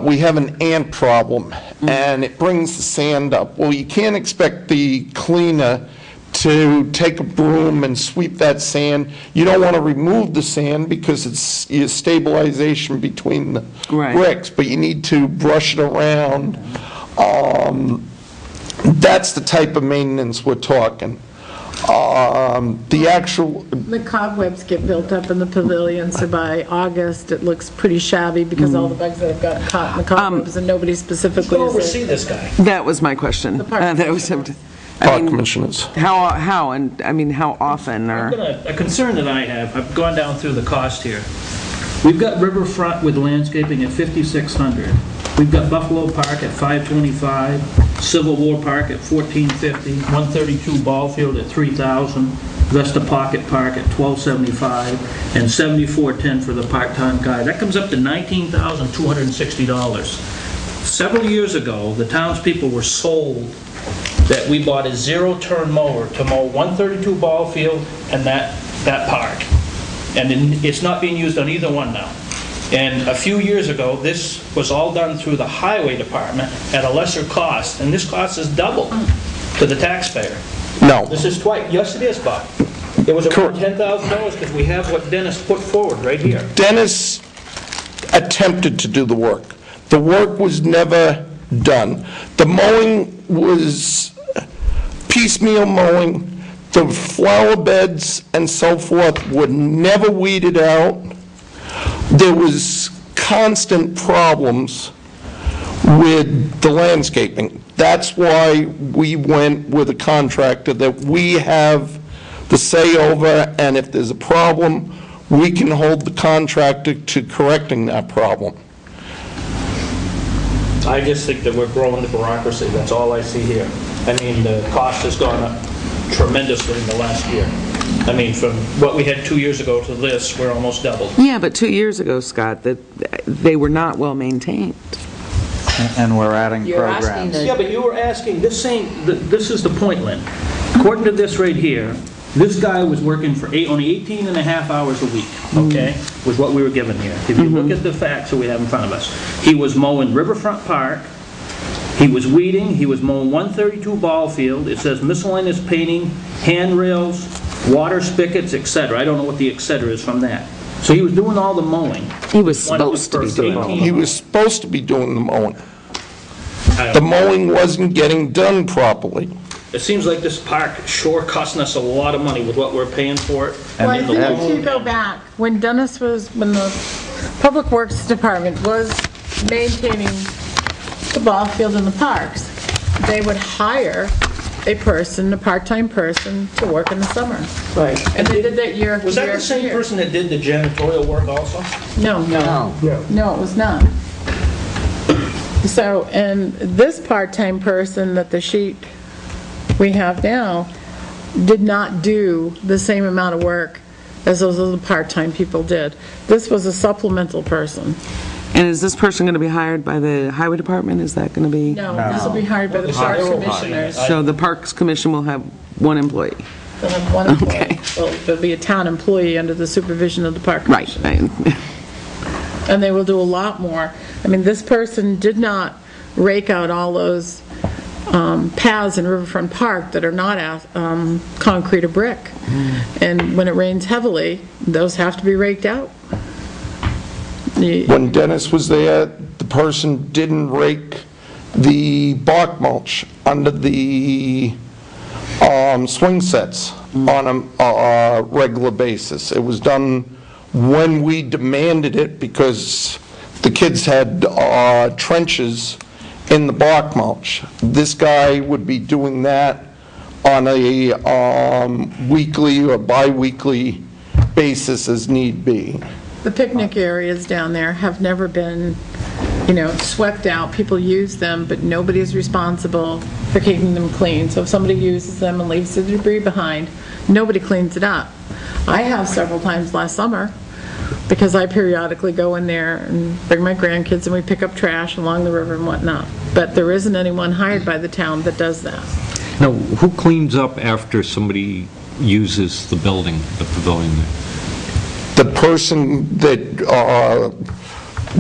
we have an ant problem, and it brings the sand up. Well, you can't expect the cleaner to take a broom and sweep that sand. You don't want to remove the sand because it's your stabilization between the bricks, but you need to brush it around. That's the type of maintenance we're talking. The cobwebs get built up in the pavilion, so by August, it looks pretty shabby because all the bugs that have gotten caught in the cobwebs, and nobody specifically Who is oversee this guy? That was my question. That was, Park commissioners. how, and, I mean, how often, or? A concern that I have, I've gone down through the cost here. We've got Riverfront with landscaping at $5,600. We've got Buffalo Park at $525, Civil War Park at $1,450, 132 Ball Field at $3,000, Vesta Pocket Park at $1,275, and $74.10 for the part-time guy. That comes up to $19,260. Several years ago, the townspeople were sold that we bought a zero-turn mower to mow 132 Ball Field and that park. And it's not being used on either one now. And a few years ago, this was all done through the highway department at a lesser cost, and this cost is double to the taxpayer. No. This is twice. Yes, it is, Bob. It was around $10,000 because we have what Dennis put forward right here. Dennis attempted to do the work. The work was never done. The mowing was piecemeal mowing. The flower beds and so forth were never weeded out. There was constant problems with the landscaping. That's why we went with a contractor that we have the say over, and if there's a problem, we can hold the contractor to correcting that problem. I just think that we're growing the bureaucracy. That's all I see here. I mean, the cost has gone up tremendously in the last year. I mean, from what we had 2 years ago to this, we're almost doubled. Yeah, but 2 years ago, Scott, that they were not well maintained. And we're adding programs. Yeah, but you were asking, this is the point, Lynn. According to this right here, this guy was working for only 18 and a half hours a week, okay, was what we were given here. If you look at the facts that we have in front of us, he was mowing Riverfront Park, he was weeding, he was mowing 132 Ball Field, it says miscellaneous painting, handrails, water spigots, etc. I don't know what the etc. is from that. So he was doing all the mowing. He was supposed to be doing all the mowing. He was supposed to be doing the mowing. The mowing wasn't getting done properly. It seems like this park sure costing us a lot of money with what we're paying for it. Well, I think if you go back, when the Public Works Department was maintaining the ball field and the parks, they would hire a part-time person to work in the summer. Right. And they did that year after year. Was that the same person that did the janitorial work also? No, it was not. So, and this part-time person that the sheet we have now did not do the same amount of work as those other part-time people did. This was a supplemental person. And is this person going to be hired by the highway department? Is that going to be? No, this will be hired by the Parks Commissioners. So the Parks Commission will have one employee? They'll have one employee. Okay. Well, there'll be a town employee under the supervision of the Park Commission. Right. And they will do a lot more. I mean, this person did not rake out all those paths in Riverfront Park that are not concrete or brick. And when it rains heavily, those have to be raked out. When Dennis was there, the person didn't rake the bark mulch under the swing sets on a regular basis. It was done when we demanded it because the kids had trenches in the bark mulch. This guy would be doing that on a weekly or bi-weekly basis as need be. The picnic areas down there have never been, swept out. People use them, but nobody is responsible for keeping them clean. So if somebody uses them and leaves the debris behind, nobody cleans it up. I have several times last summer because I periodically go in there and bring my grandkids and we pick up trash along the river and whatnot. But there isn't anyone hired by the town that does that. Now, who cleans up after somebody uses the building, the pavilion? The person that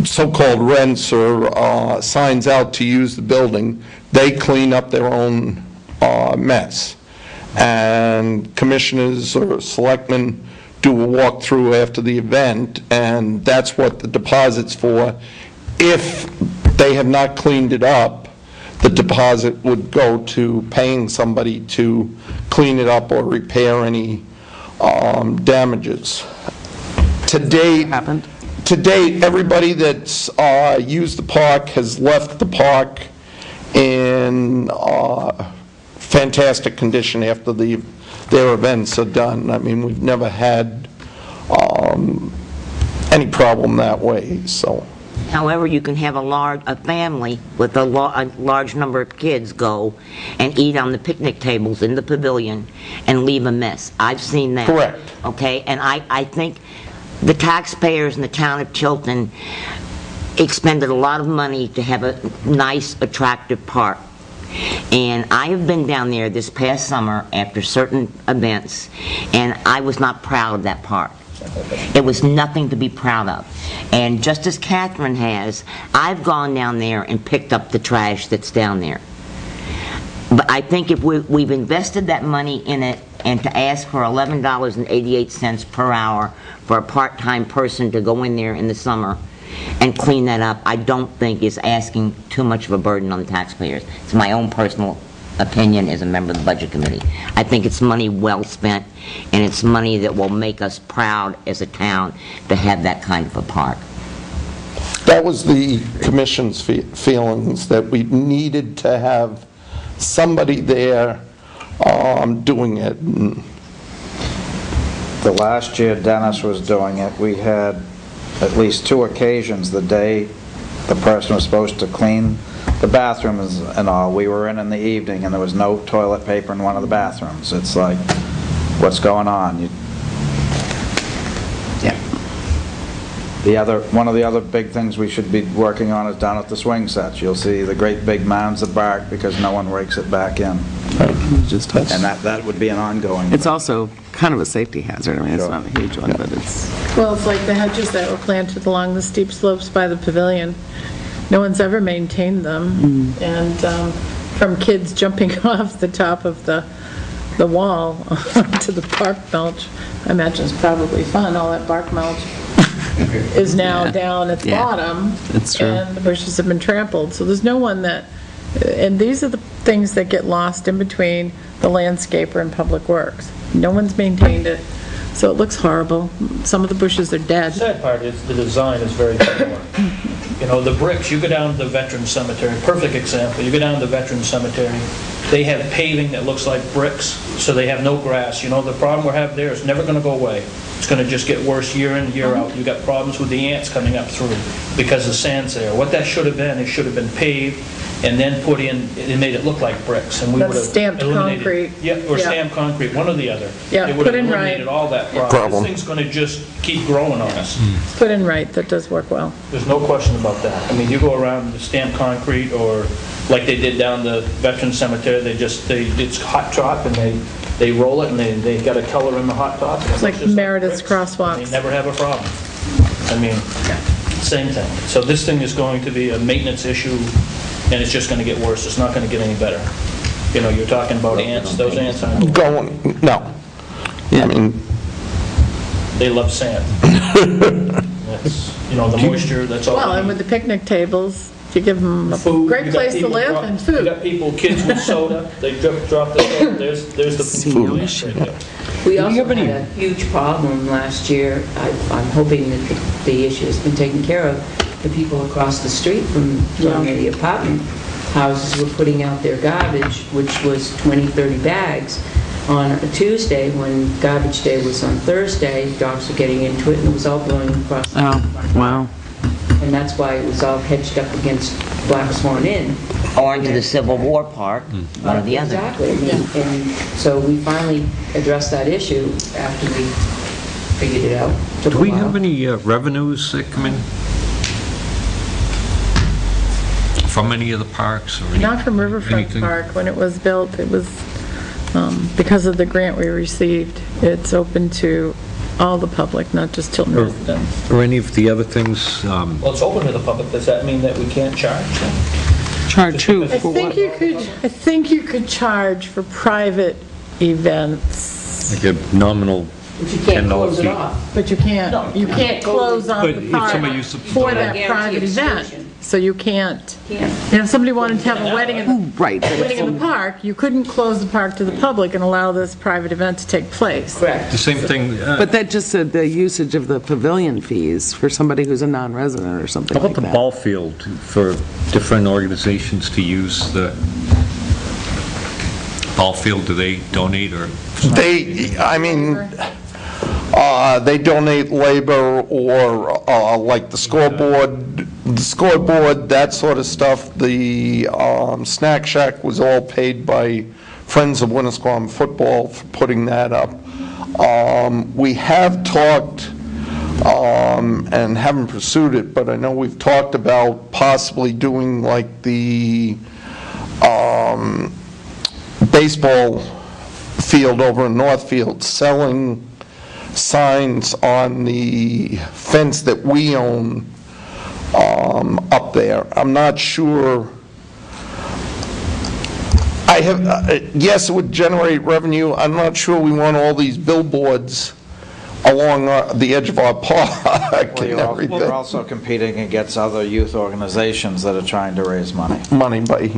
so-called rents or signs out to use the building, they clean up their own mess. And commissioners or selectmen do a walkthrough after the event, and that's what the deposit's for. If they have not cleaned it up, the deposit would go to paying somebody to clean it up or repair any damages. To date, everybody that's used the park has left the park in fantastic condition after their events are done. I mean, we've never had any problem that way, so. However, you can have a family with a large number of kids go and eat on the picnic tables in the pavilion and leave a mess. I've seen that. Correct. Okay, and I think the taxpayers in the town of Tilton expended a lot of money to have a nice, attractive park. And I have been down there this past summer after certain events, and I was not proud of that park. It was nothing to be proud of. And just as Catherine has, I've gone down there and picked up the trash that's down there. But I think if we've invested that money in it, and to ask for $11.88 per hour for a part-time person to go in there in the summer and clean that up, I don't think is asking too much of a burden on the taxpayers. It's my own personal opinion as a member of the Budget Committee. I think it's money well spent, and it's money that will make us proud as a town to have that kind of a park. That was the commission's feelings, that we needed to have somebody there doing it. The last year Dennis was doing it, we had at least 2 occasions the day the person was supposed to clean the bathrooms and all. We were in the evening and there was no toilet paper in one of the bathrooms. It's like, what's going on? One of the other big things we should be working on is down at the swing sets. You'll see the great big mounds of bark because no one rakes it back in. Right. And that would be an ongoing. It's also kind of a safety hazard. I mean, it's not a huge one, but it's... Well, it's like the hedges that were planted along the steep slopes by the pavilion. No one's ever maintained them. And from kids jumping off the top of the wall to the bark mulch, I imagine it's probably fun. All that bark mulch is now down at the bottom. It's true. And the bushes have been trampled. So there's no one that, and these are the things that get lost in between the landscaper and Public Works. No one's maintained it, so it looks horrible. Some of the bushes are dead. The sad part is the design is very similar. You know, the bricks, you go down to the Veterans Cemetery, perfect example, you go down to the Veterans Cemetery, they have paving that looks like bricks, so they have no grass. You know, the problem we have there is never going to go away. It's going to just get worse year in, year out. You've got problems with the ants coming up through because the sand's there. What that should have been, it should have been paved and then put in, it made it look like bricks. And we would have stamped eliminated, concrete. or stamped concrete, one or the other. Yeah, it would put have in eliminated right. all that problem. This thing's going to just keep growing on us. Put in right, that does work well. There's no question about that. I mean, you go around the stamped concrete, or like they did down the Veterans Cemetery, it's hot top and they roll it and they got a color in the hot top. It's like Meredith's crosswalks. They never have a problem. I mean, same thing. So this thing is going to be a maintenance issue, and it's just going to get worse. It's not going to get any better. You know, you're talking about ants. Those ants aren't No. I mean, they love sand. That's, you know, the moisture, that's all. Well, and with the picnic tables, you give them a great place to live and food. You got people, kids with soda, they drop the soda, there's the food right there. We also had a huge problem last year. I'm hoping that the issue has been taken care of. The people across the street from the apartment houses were putting out their garbage, which was 20, 30 bags on a Tuesday when garbage day was on Thursday. Dogs were getting into it and it was all blowing across the front. Wow. And that's why it was all hedged up against Black Swan Inn. Or into the Civil War Park, one or the other. Exactly. And so we finally addressed that issue after we figured it out. Do we have any revenues that come in from any of the parks? Or Not from Riverfront Park. When it was built, it was, because of the grant we received, it's open to all the public, not just Tilton residents. Or any of the other things, Well, it's open to the public, does that mean that we can't charge them? Charge who I for what? think you could charge for private events, like a nominal But you can't $10 close it fee. off. but you can't close on But the if park somebody used to- for that Guarantee private event. exclusion. So you can't, Can't. if somebody wanted to have a wedding in Right. the park, you couldn't close the park to the public and allow this private event to take place. Correct. the same thing, But that just said the usage of the pavilion fees for somebody who's a non-resident or something how like about the that. ball field for different organizations to use the ball field? Do they donate or? They donate labor or like the scoreboard, that sort of stuff. The snack shack was all paid by Friends of Winnisquam Football for putting that up. We have talked and haven't pursued it, but I know we've talked about possibly doing like the baseball field over in Northfield, selling signs on the fence that we own up there. I'm not sure. Yes, it would generate revenue. I'm not sure we want all these billboards along the edge of our park and everything. We're also competing against other youth organizations that are trying to raise money. Money by...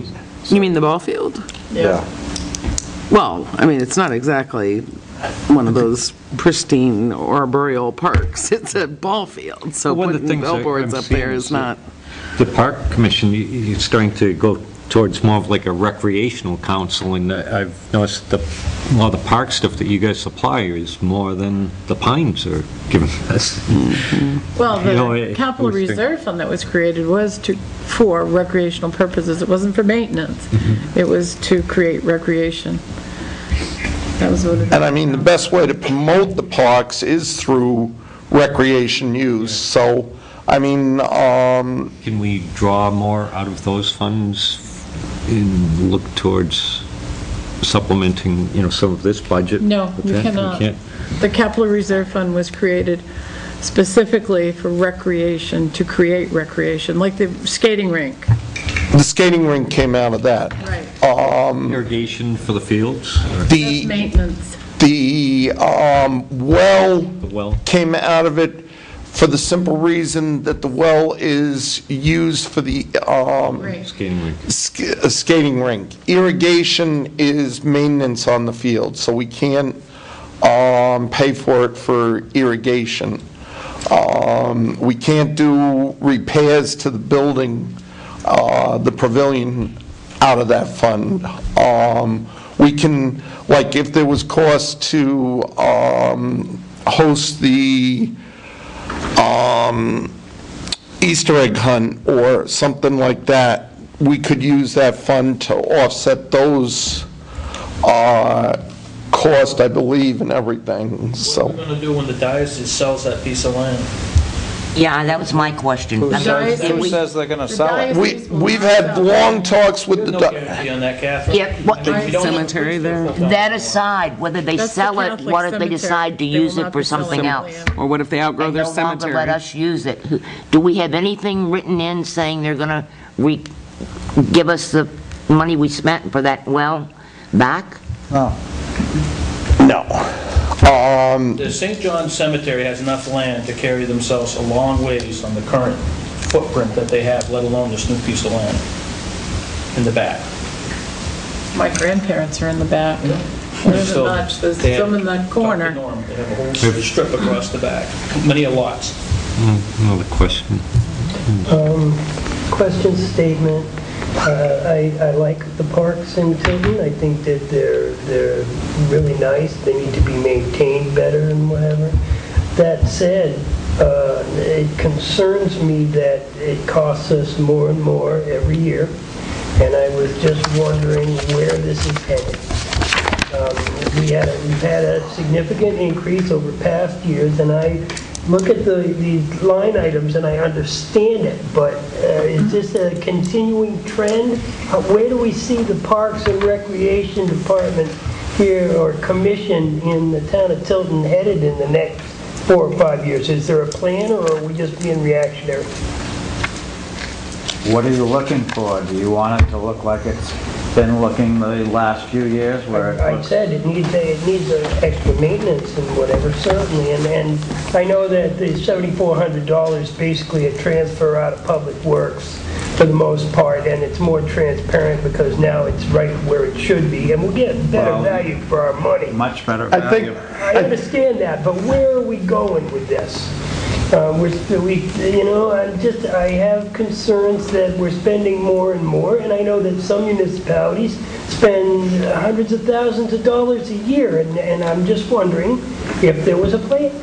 You mean the ball field? Yeah. Well, I mean, it's not exactly one of those pristine arboreal parks. It's a ball field, so One of the putting things I'm billboards up seeing there is is not... The Park Commission is starting to go towards more of like a recreational council, and I've noticed a lot of the park stuff that you guys supply is more than the Pines are giving us. Well, You know, the I capital always think- reserve fund that was created was for recreational purposes. It wasn't for maintenance. It was to create recreation. That was what it... And I mean, the best way to promote the parks is through recreation use, so, I mean, Can we draw more out of those funds and look towards supplementing, some of this budget? No, with we that? cannot. can't? The capital reserve fund was created specifically for recreation, to create recreation, like the skating rink. the skating rink came out of that. Right. Irrigation for the fields? or- That's The maintenance. well The well? came out of it for the simple reason that the well is used for the Right. Skating rink. skating rink. Irrigation is maintenance on the field, so we can't pay for it for irrigation. We can't do repairs to the building, the pavilion, out of that fund. We can, like, if there was cost to host the Easter egg hunt or something like that, we could use that fund to offset those costs, I believe, and everything, so. What are we going to do when the diocese sells that piece of land? Yeah, that was my question. Who I mean, says, if who we- says they're going to sell it? We've had long talks with There's the, no guarantee on that, Catherine. Yeah, what- I mean, you don't have to Cemetery there. full-time. That aside, whether they That's the sell it, Catholic what if they cemetery. decide to They will use it not for be selling something the else? land. Or what if they outgrow And their no longer let cemetery? us use it. Do we have anything written in saying they're gonna give us the money we spent for that well back? No. no. The St. John's Cemetery has enough land to carry themselves a long ways on the current footprint that they have, let alone this new piece of land in the back. My grandparents are in the back. There's So much, there's they have- some in the corner. Dr. Norm, They have a whole strip across the back, many lots. Another question. Question statement. I like the parks in Tilton. I think that they're really nice. They need to be maintained better and whatever. That said, it concerns me that it costs us more and more every year, and I was just wondering where this is headed. We've had a significant increase over past years, and I look at these line items and I understand it, but is this a continuing trend? Where do we see the Parks and Recreation Department here, or commission in the town of Tilton, headed in the next 4 or 5 years. Is there a plan, or are we just being reactionary? What are you looking for? Do you want it to look like it's been looking the last few years, where it I looks... said it needs extra maintenance and whatever, certainly, and I know that the $7,400 is basically a transfer out of Public Works for the most part, and it's more transparent because now it's right where it should be, and we'll get better value for our money. Much better value. I understand that, but where are we going with this? I have concerns that we're spending more and more, and I know that some municipalities spend hundreds of thousands of dollars a year, and I'm just wondering if there was a plan.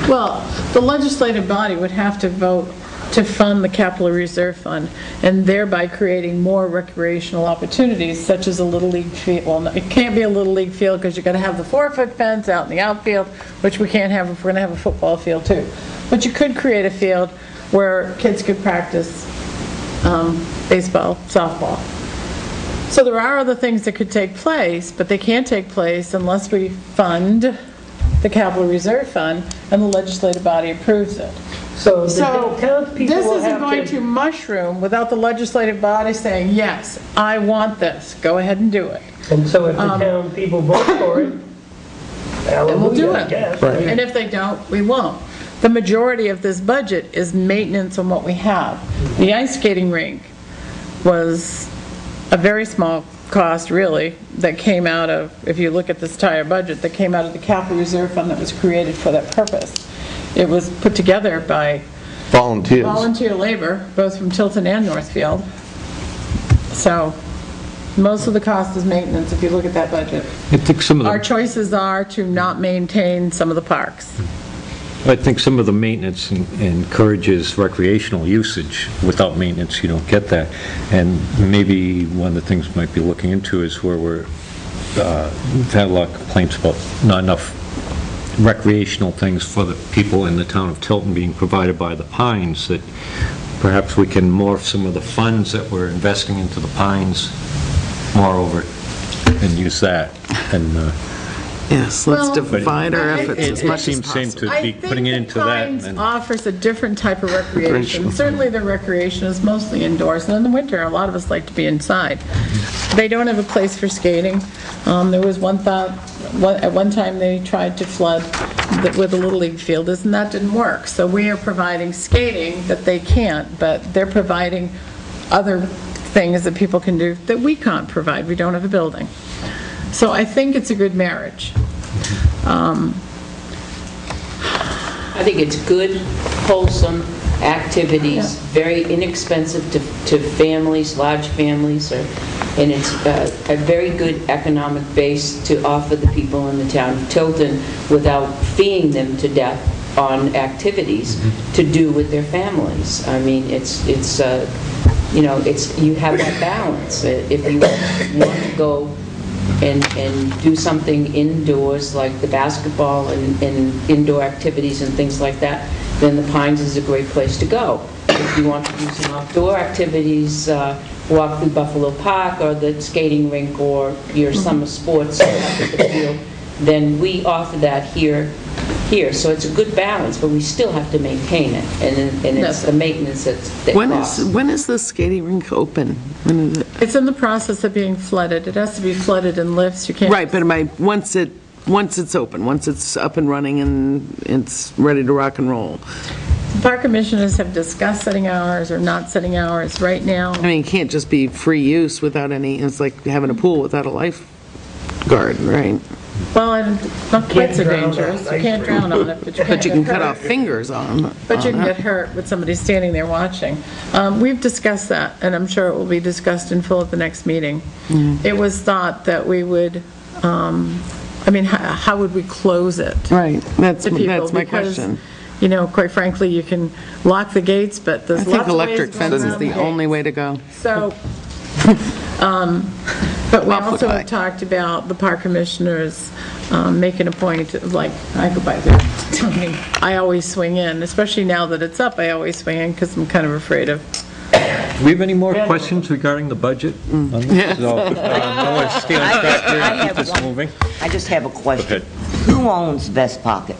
Well, the legislative body would have to vote to fund the capital reserve fund, and thereby creating more recreational opportunities, such as a Little League field. Well, it can't be a Little League field because you've got to have the 4-foot fence out in the outfield, which we can't have if we're going to have a football field too. But you could create a field where kids could practice baseball, softball. So there are other things that could take place, but they can't take place unless we fund the capital reserve fund and the legislative body approves it. So This isn't going to mushroom without the legislative body saying, yes, I want this, go ahead and do it. And so if the town people vote for it, And we'll do hallelujah, I it. guess. And if they don't, we won't. The majority of this budget is maintenance on what we have. The ice skating rink was a very small cost, really, that came out of, if you look at this entire budget, that came out of the capital reserve fund that was created for that purpose. It was put together by volunteer labor, both from Tilton and Northfield. So most of the cost is maintenance if you look at that budget. I think some of Our the, choices are to not maintain some of the parks. I think some of the maintenance encourages recreational usage. Without maintenance, you don't get that. And maybe one of the things we might be looking into is where we've had a lot of complaints about not enough recreational things for the people in the town of Tilton being provided by the Pines, that perhaps we can morph some of the funds that we're investing into the Pines more over and use that. And Yes, let's divide our efforts as much as It seems same possible. to be putting it into that. I think the Pines offers a different type of recreation. Certainly the recreation is mostly indoors, and in the winter, a lot of us like to be inside. They don't have a place for skating. There was one thought, at one time they tried to flood where the Little League field is, and that didn't work. So we are providing skating that they can't, but they're providing other things that people can do that we can't provide. We don't have a building. So I think it's a good marriage. I think it's good, wholesome activities, very inexpensive to families, large families, and it's a very good economic base to offer the people in the town of Tilton without feeing them to death on activities to do with their families. I mean, you have that balance. If you want to go and do something indoors, like the basketball and indoor activities and things like that, then the Pines is a great place to go. If you want to do some outdoor activities, walk through Buffalo Park or the skating rink or your summer sports up at the field, then we offer that here. So it's a good balance, but we still have to maintain it, and it's the maintenance that costs. When is the skating rink open? When is it? It's in the process of being flooded. It has to be flooded in lifts. You can't. Right, but once it's open, once it's up and running and it's ready to rock and roll. The park commissioners have discussed setting hours or not setting hours right now. I mean, it can't just be free use without any, it's like having a pool without a lifeguard, right? Well, not quite so dangerous. You can't drown on it, but you But you can cut hurt. off fingers on But you can it. get hurt with somebody standing there watching. We've discussed that, and I'm sure it will be discussed in full at the next meeting. It was thought that we would, how would we close it? Right, that's to people? my Because, question. Quite frankly, you can lock the gates, but there's I lots think of ways electric to go fence is around the gates. only way to go. So, but we Awful also guy. have talked about the park commissioners making a point of, like, I go by there, I always swing in, especially now that it's up, I always swing in because I'm kind of afraid of. do we have any more questions regarding the budget? On this? So, no one's stealing back here and keep this moving. I just have a question. Okay. Who owns Vest Pocket?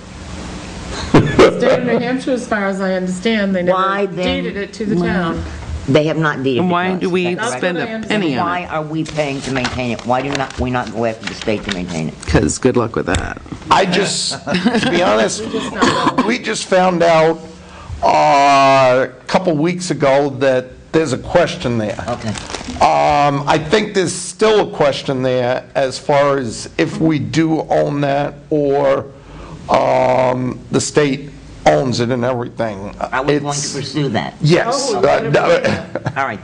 The state of New Hampshire, as far as I understand, they Why never then- deeded it to the town. They have not deeded it. And why to us. do we Is that correct? spend a penny on Why it? are we paying to maintain it? Why do we not go after the state to maintain it? Because good luck with that. I just, to be honest, we just found out a couple weeks ago that there's a question there. Okay. I think there's still a question there as far as if we do own that or the state owns it and everything. Are we going to It's- pursue that? Yes. Oh, what about All right,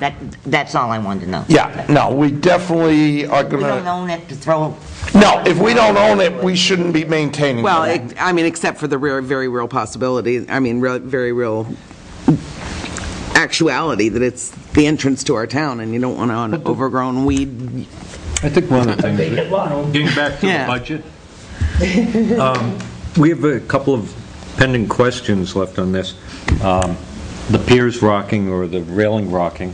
that's all I wanted to know. Yeah, no, we definitely are We don't gonna, own it to throw, no, if we don't own it, we shouldn't be maintaining Well, it. I mean, except for the very real possibility, I mean, very real actuality that it's the entrance to our town and you don't want an overgrown weed. I think one of the things, Vacant lot. getting back to the Yeah. budget, we have a couple of pending questions left on this. The piers rocking or the railing rocking,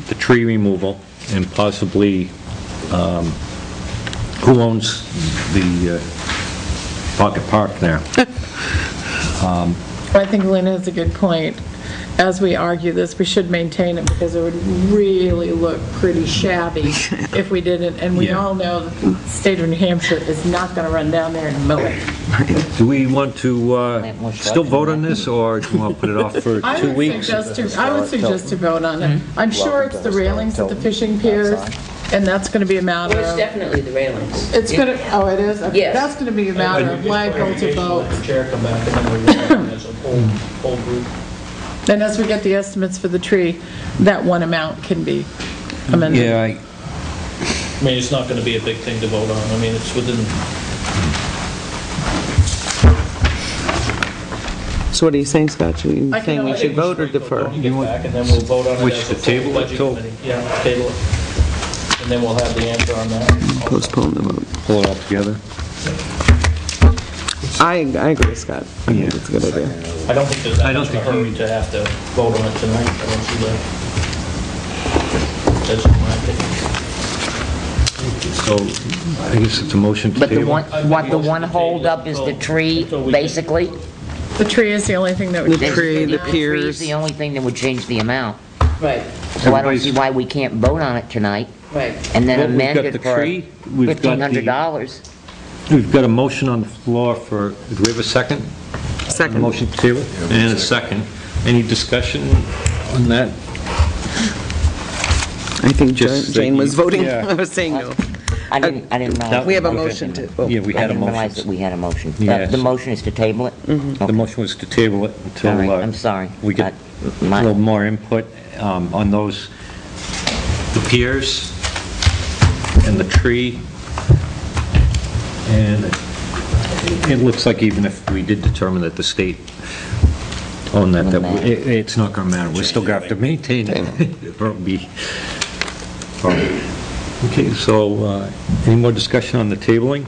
the tree removal, and possibly who owns the Pocket Park there? I think Lynn has a good point. As we argue this, we should maintain it because it would really look pretty shabby if we didn't. And we Yeah. all know that the state of New Hampshire is not going to run down there and mow it. Do we want to still vote on this, or do we want to put it off for I 2 would weeks? suggest to vote on it. I'm sure it's the railings at the fishing piers, and that's going to be a matter Well, it's of, definitely the railings. it's going to, oh, it is? Okay. Yes. That's going to be a matter of liable to vote. The chair come back and then we vote on it as a whole group. Then as we get the estimates for the tree, that one amount can be amended. Yeah, I mean, it's not gonna be a big thing to vote on. I mean, it's within, So what are you saying, Scott? Are you I can saying we only- should vote or defer? when you get back, and then we'll vote on it Which as to a full table it budget till- committee. Yeah, table it. And then we'll have the answer on that. Postpone the vote. pull it all together. I agree, Scott. I think it's a good idea. I don't think there's I that don't much of a think hurry to have to vote on it tonight. I don't see that. That's just my opinion. So I guess it's a motion to but the table. one holdup is the tree, basically? The tree is the only thing that would. The tree, the The tree is piers. the only thing that would change the amount. Right, So I don't see why we can't vote on it tonight right. and then Well, we've amend got it the for tree, we've got the- $1,500. We've got a motion on the floor for, do we have a second? Second. Motion to table? And a second. Any discussion on that? I think Just that Jane was you- voting, yeah. I was saying no. I didn't realize. We have a Okay. motion to vote. Yeah, we I had a didn't realize that motion. we had a motion. Yes. The motion is to table it? The motion was to table it until... All right, I'm sorry. We get a My- little more input on those, the piers and the tree. And it looks like even if we did determine that the state owned that, it's not going to matter. We're still going to have to maintain it. Or it'll be... Okay, so any more discussion on the tabling?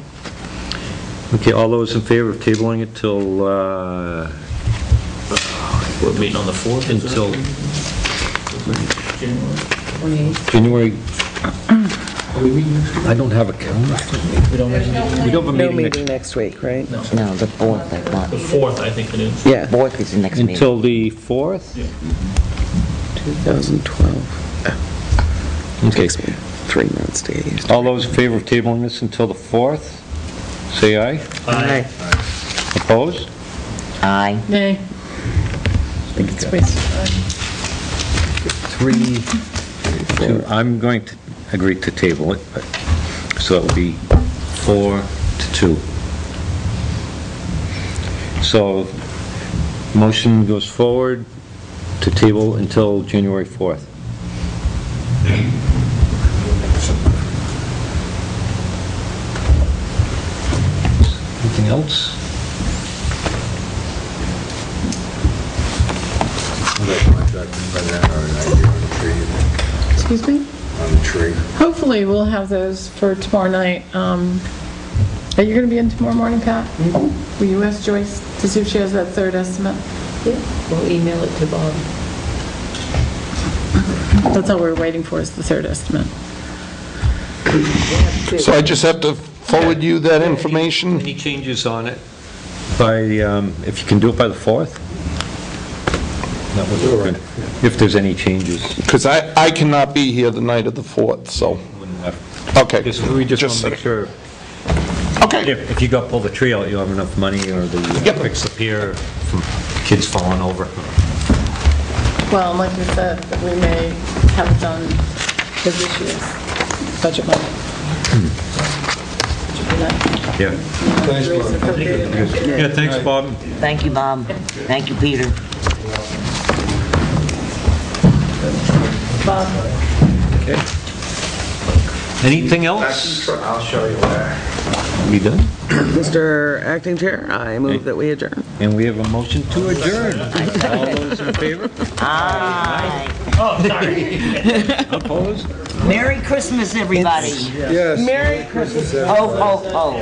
Okay, all those in favor of tabling it till, We're meeting on the 4th, is until January? January, Are we meeting next week? I don't have a calendar. We don't have a meeting? We don't have a No meeting meeting next week, right? No. No, the 4th, I thought. The 4th, I think it is. Yeah, 4th is the next meeting. until the 4th? 2012. Okay. Takes me 3 months to get used to. All those in favor of tabling this until the 4th, say aye. Aye. Opposed? Aye. Nay. I think it's wasted time. 3, 2, I'm going to agree to table it, but, so it will be 4-2. So, motion goes forward to table until January 4th. Anything else? Excuse me? On the tree. Hopefully, we'll have those for tomorrow night. Are you going to be in tomorrow morning, Pat? Will you ask Joyce to see if she has that third estimate? Yeah, we'll email it to Bob. That's all we're waiting for, is the third estimate. So I just have to forward you that information? Any changes on it if you can do it by the 4th, that would be good, if there's any changes. Because I cannot be here the night of the 4th, so, okay. We just want to make sure, Okay. if you got pull the tree out, you'll have enough money, or the fix the pier from kids falling over. Well, like we said, that we may have it done for this year's budget money. Which would be nice. Yeah. Raise it appropriately. Yeah, thanks, Bob. Thank you, Bob. Thank you, Peter. Bob? Okay. Anything else? I'll show you where. We done? Mr. Acting Chair, I move that we adjourn. And we have a motion to adjourn. All those in favor? Aye. Oh, sorry. Opposed? Merry Christmas, everybody. Yes. Merry Christmas. Ho, ho, ho.